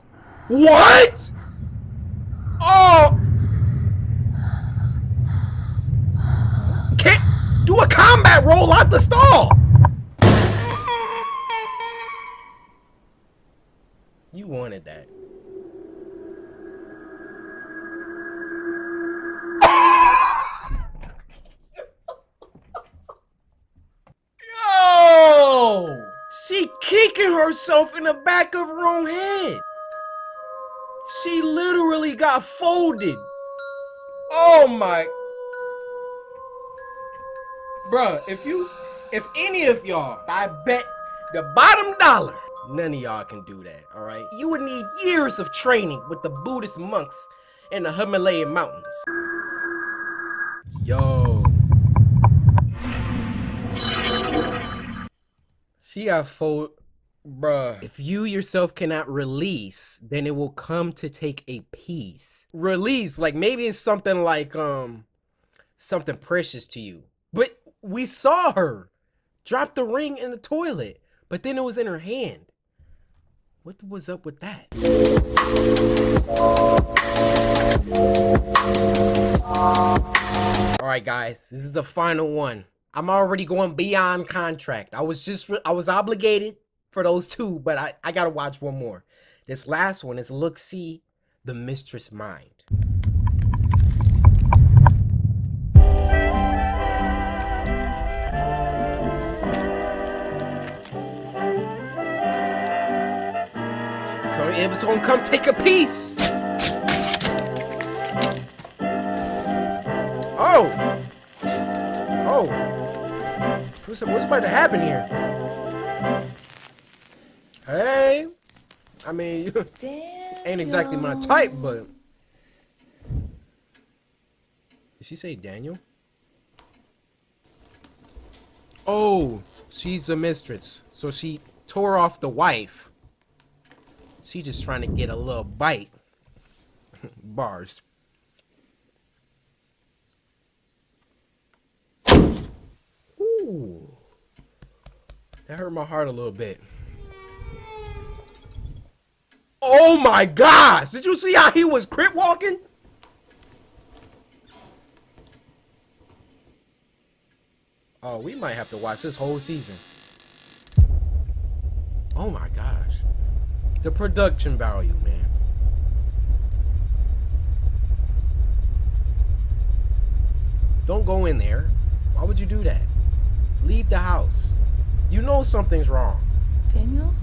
What? Oh! Can't do a combat roll out the stall! You wanted that. Yo! She kicking herself in the back of her own head. She literally got folded. Oh my. Bruh, if any of y'all, I bet the bottom dollar, none of y'all can do that, alright? You would need years of training with the Buddhist monks in the Himalayan mountains. Yo. She got fold. Bruh. If you yourself cannot release, then it will come to take a piece. Release, like maybe it's something like, something precious to you. But we saw her drop the ring in the toilet, but then it was in her hand. What was up with that? All right, guys, this is the final one. I'm already going beyond contract. I was obligated for those two, but I gotta watch one more. This last one is Look-See, The Mistress Mind. It was gonna come take a piece. Oh! Oh! What's about to happen here? Hey! I mean, you ain't exactly my type, but... Did she say Daniel? Oh! She's a mistress. So she tore off the wife. She just trying to get a little bite. Bars. Ooh. That hurt my heart a little bit. Oh my gosh! Did you see how he was crip walking? Oh, we might have to watch this whole season. Oh my gosh. The production value, man. Don't go in there. Why would you do that? Leave the house. You know something's wrong. Daniel?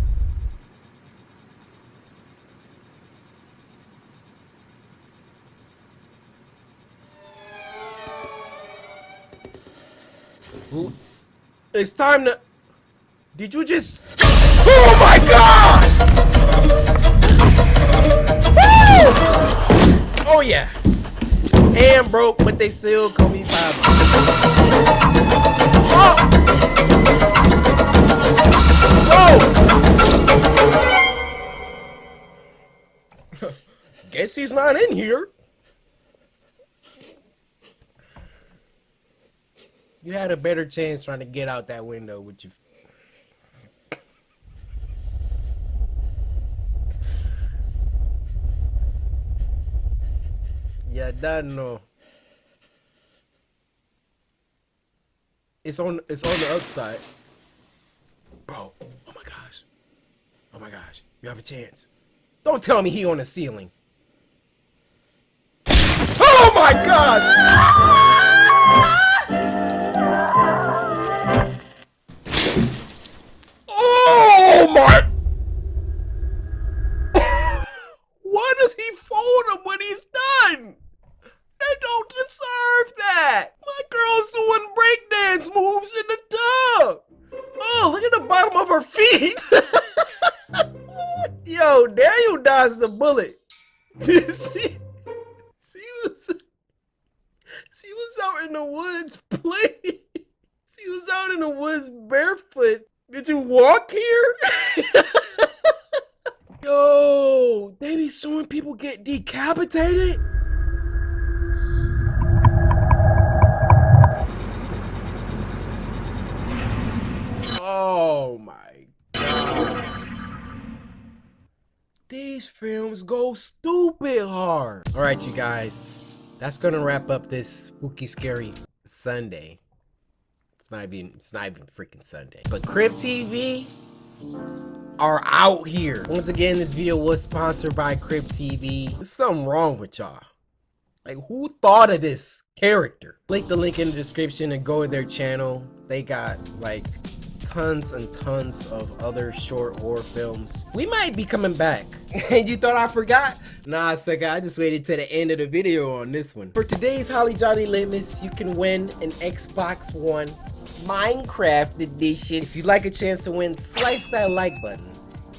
It's time to... Did you just... Oh my God! Oh yeah. Hand broke, but they still call me Pablo. Oh! Whoa! Guess he's not in here. You had a better chance trying to get out that window with your... Yeah, done no. It's on the other side. Bro, oh my gosh. Oh my gosh. You have a chance. Don't tell me he on the ceiling. Oh my gosh! Oh my! Why does he fold him when he's done? They don't deserve that. My girl's doing breakdance moves in the tub. Oh, look at the bottom of her feet. Yo, Daniel dodged the bullet. she was out in the woods playing. She was out in the woods barefoot. Did you walk here? Yo, they be showing people get decapitated? Oh my gosh. These films go stupid hard. All right, you guys. That's gonna wrap up this spooky, scary Sunday. It's not even freaking Sunday. But Crib TV are out here. Once again, this video was sponsored by Crib TV. There's something wrong with y'all. Like, who thought of this character? Click the link in the description and go to their channel. They got like tons and tons of other short horror films. We might be coming back. And you thought I forgot? Nah, sucker, I just waited to the end of the video on this one. For today's Holly Jolly Litmus, you can win an Xbox One Minecraft edition. If you'd like a chance to win, slice that like button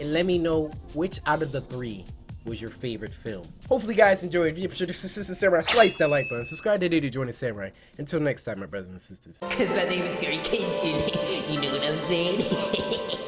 and let me know which out of the 3 was your favorite film. Hopefully you guys enjoyed. If you sure this is Samurai, slice that like button. Subscribe today to join the Samurai. Until next time, my brothers and sisters. Cause my name is CoryxKenshin. You know what I'm saying?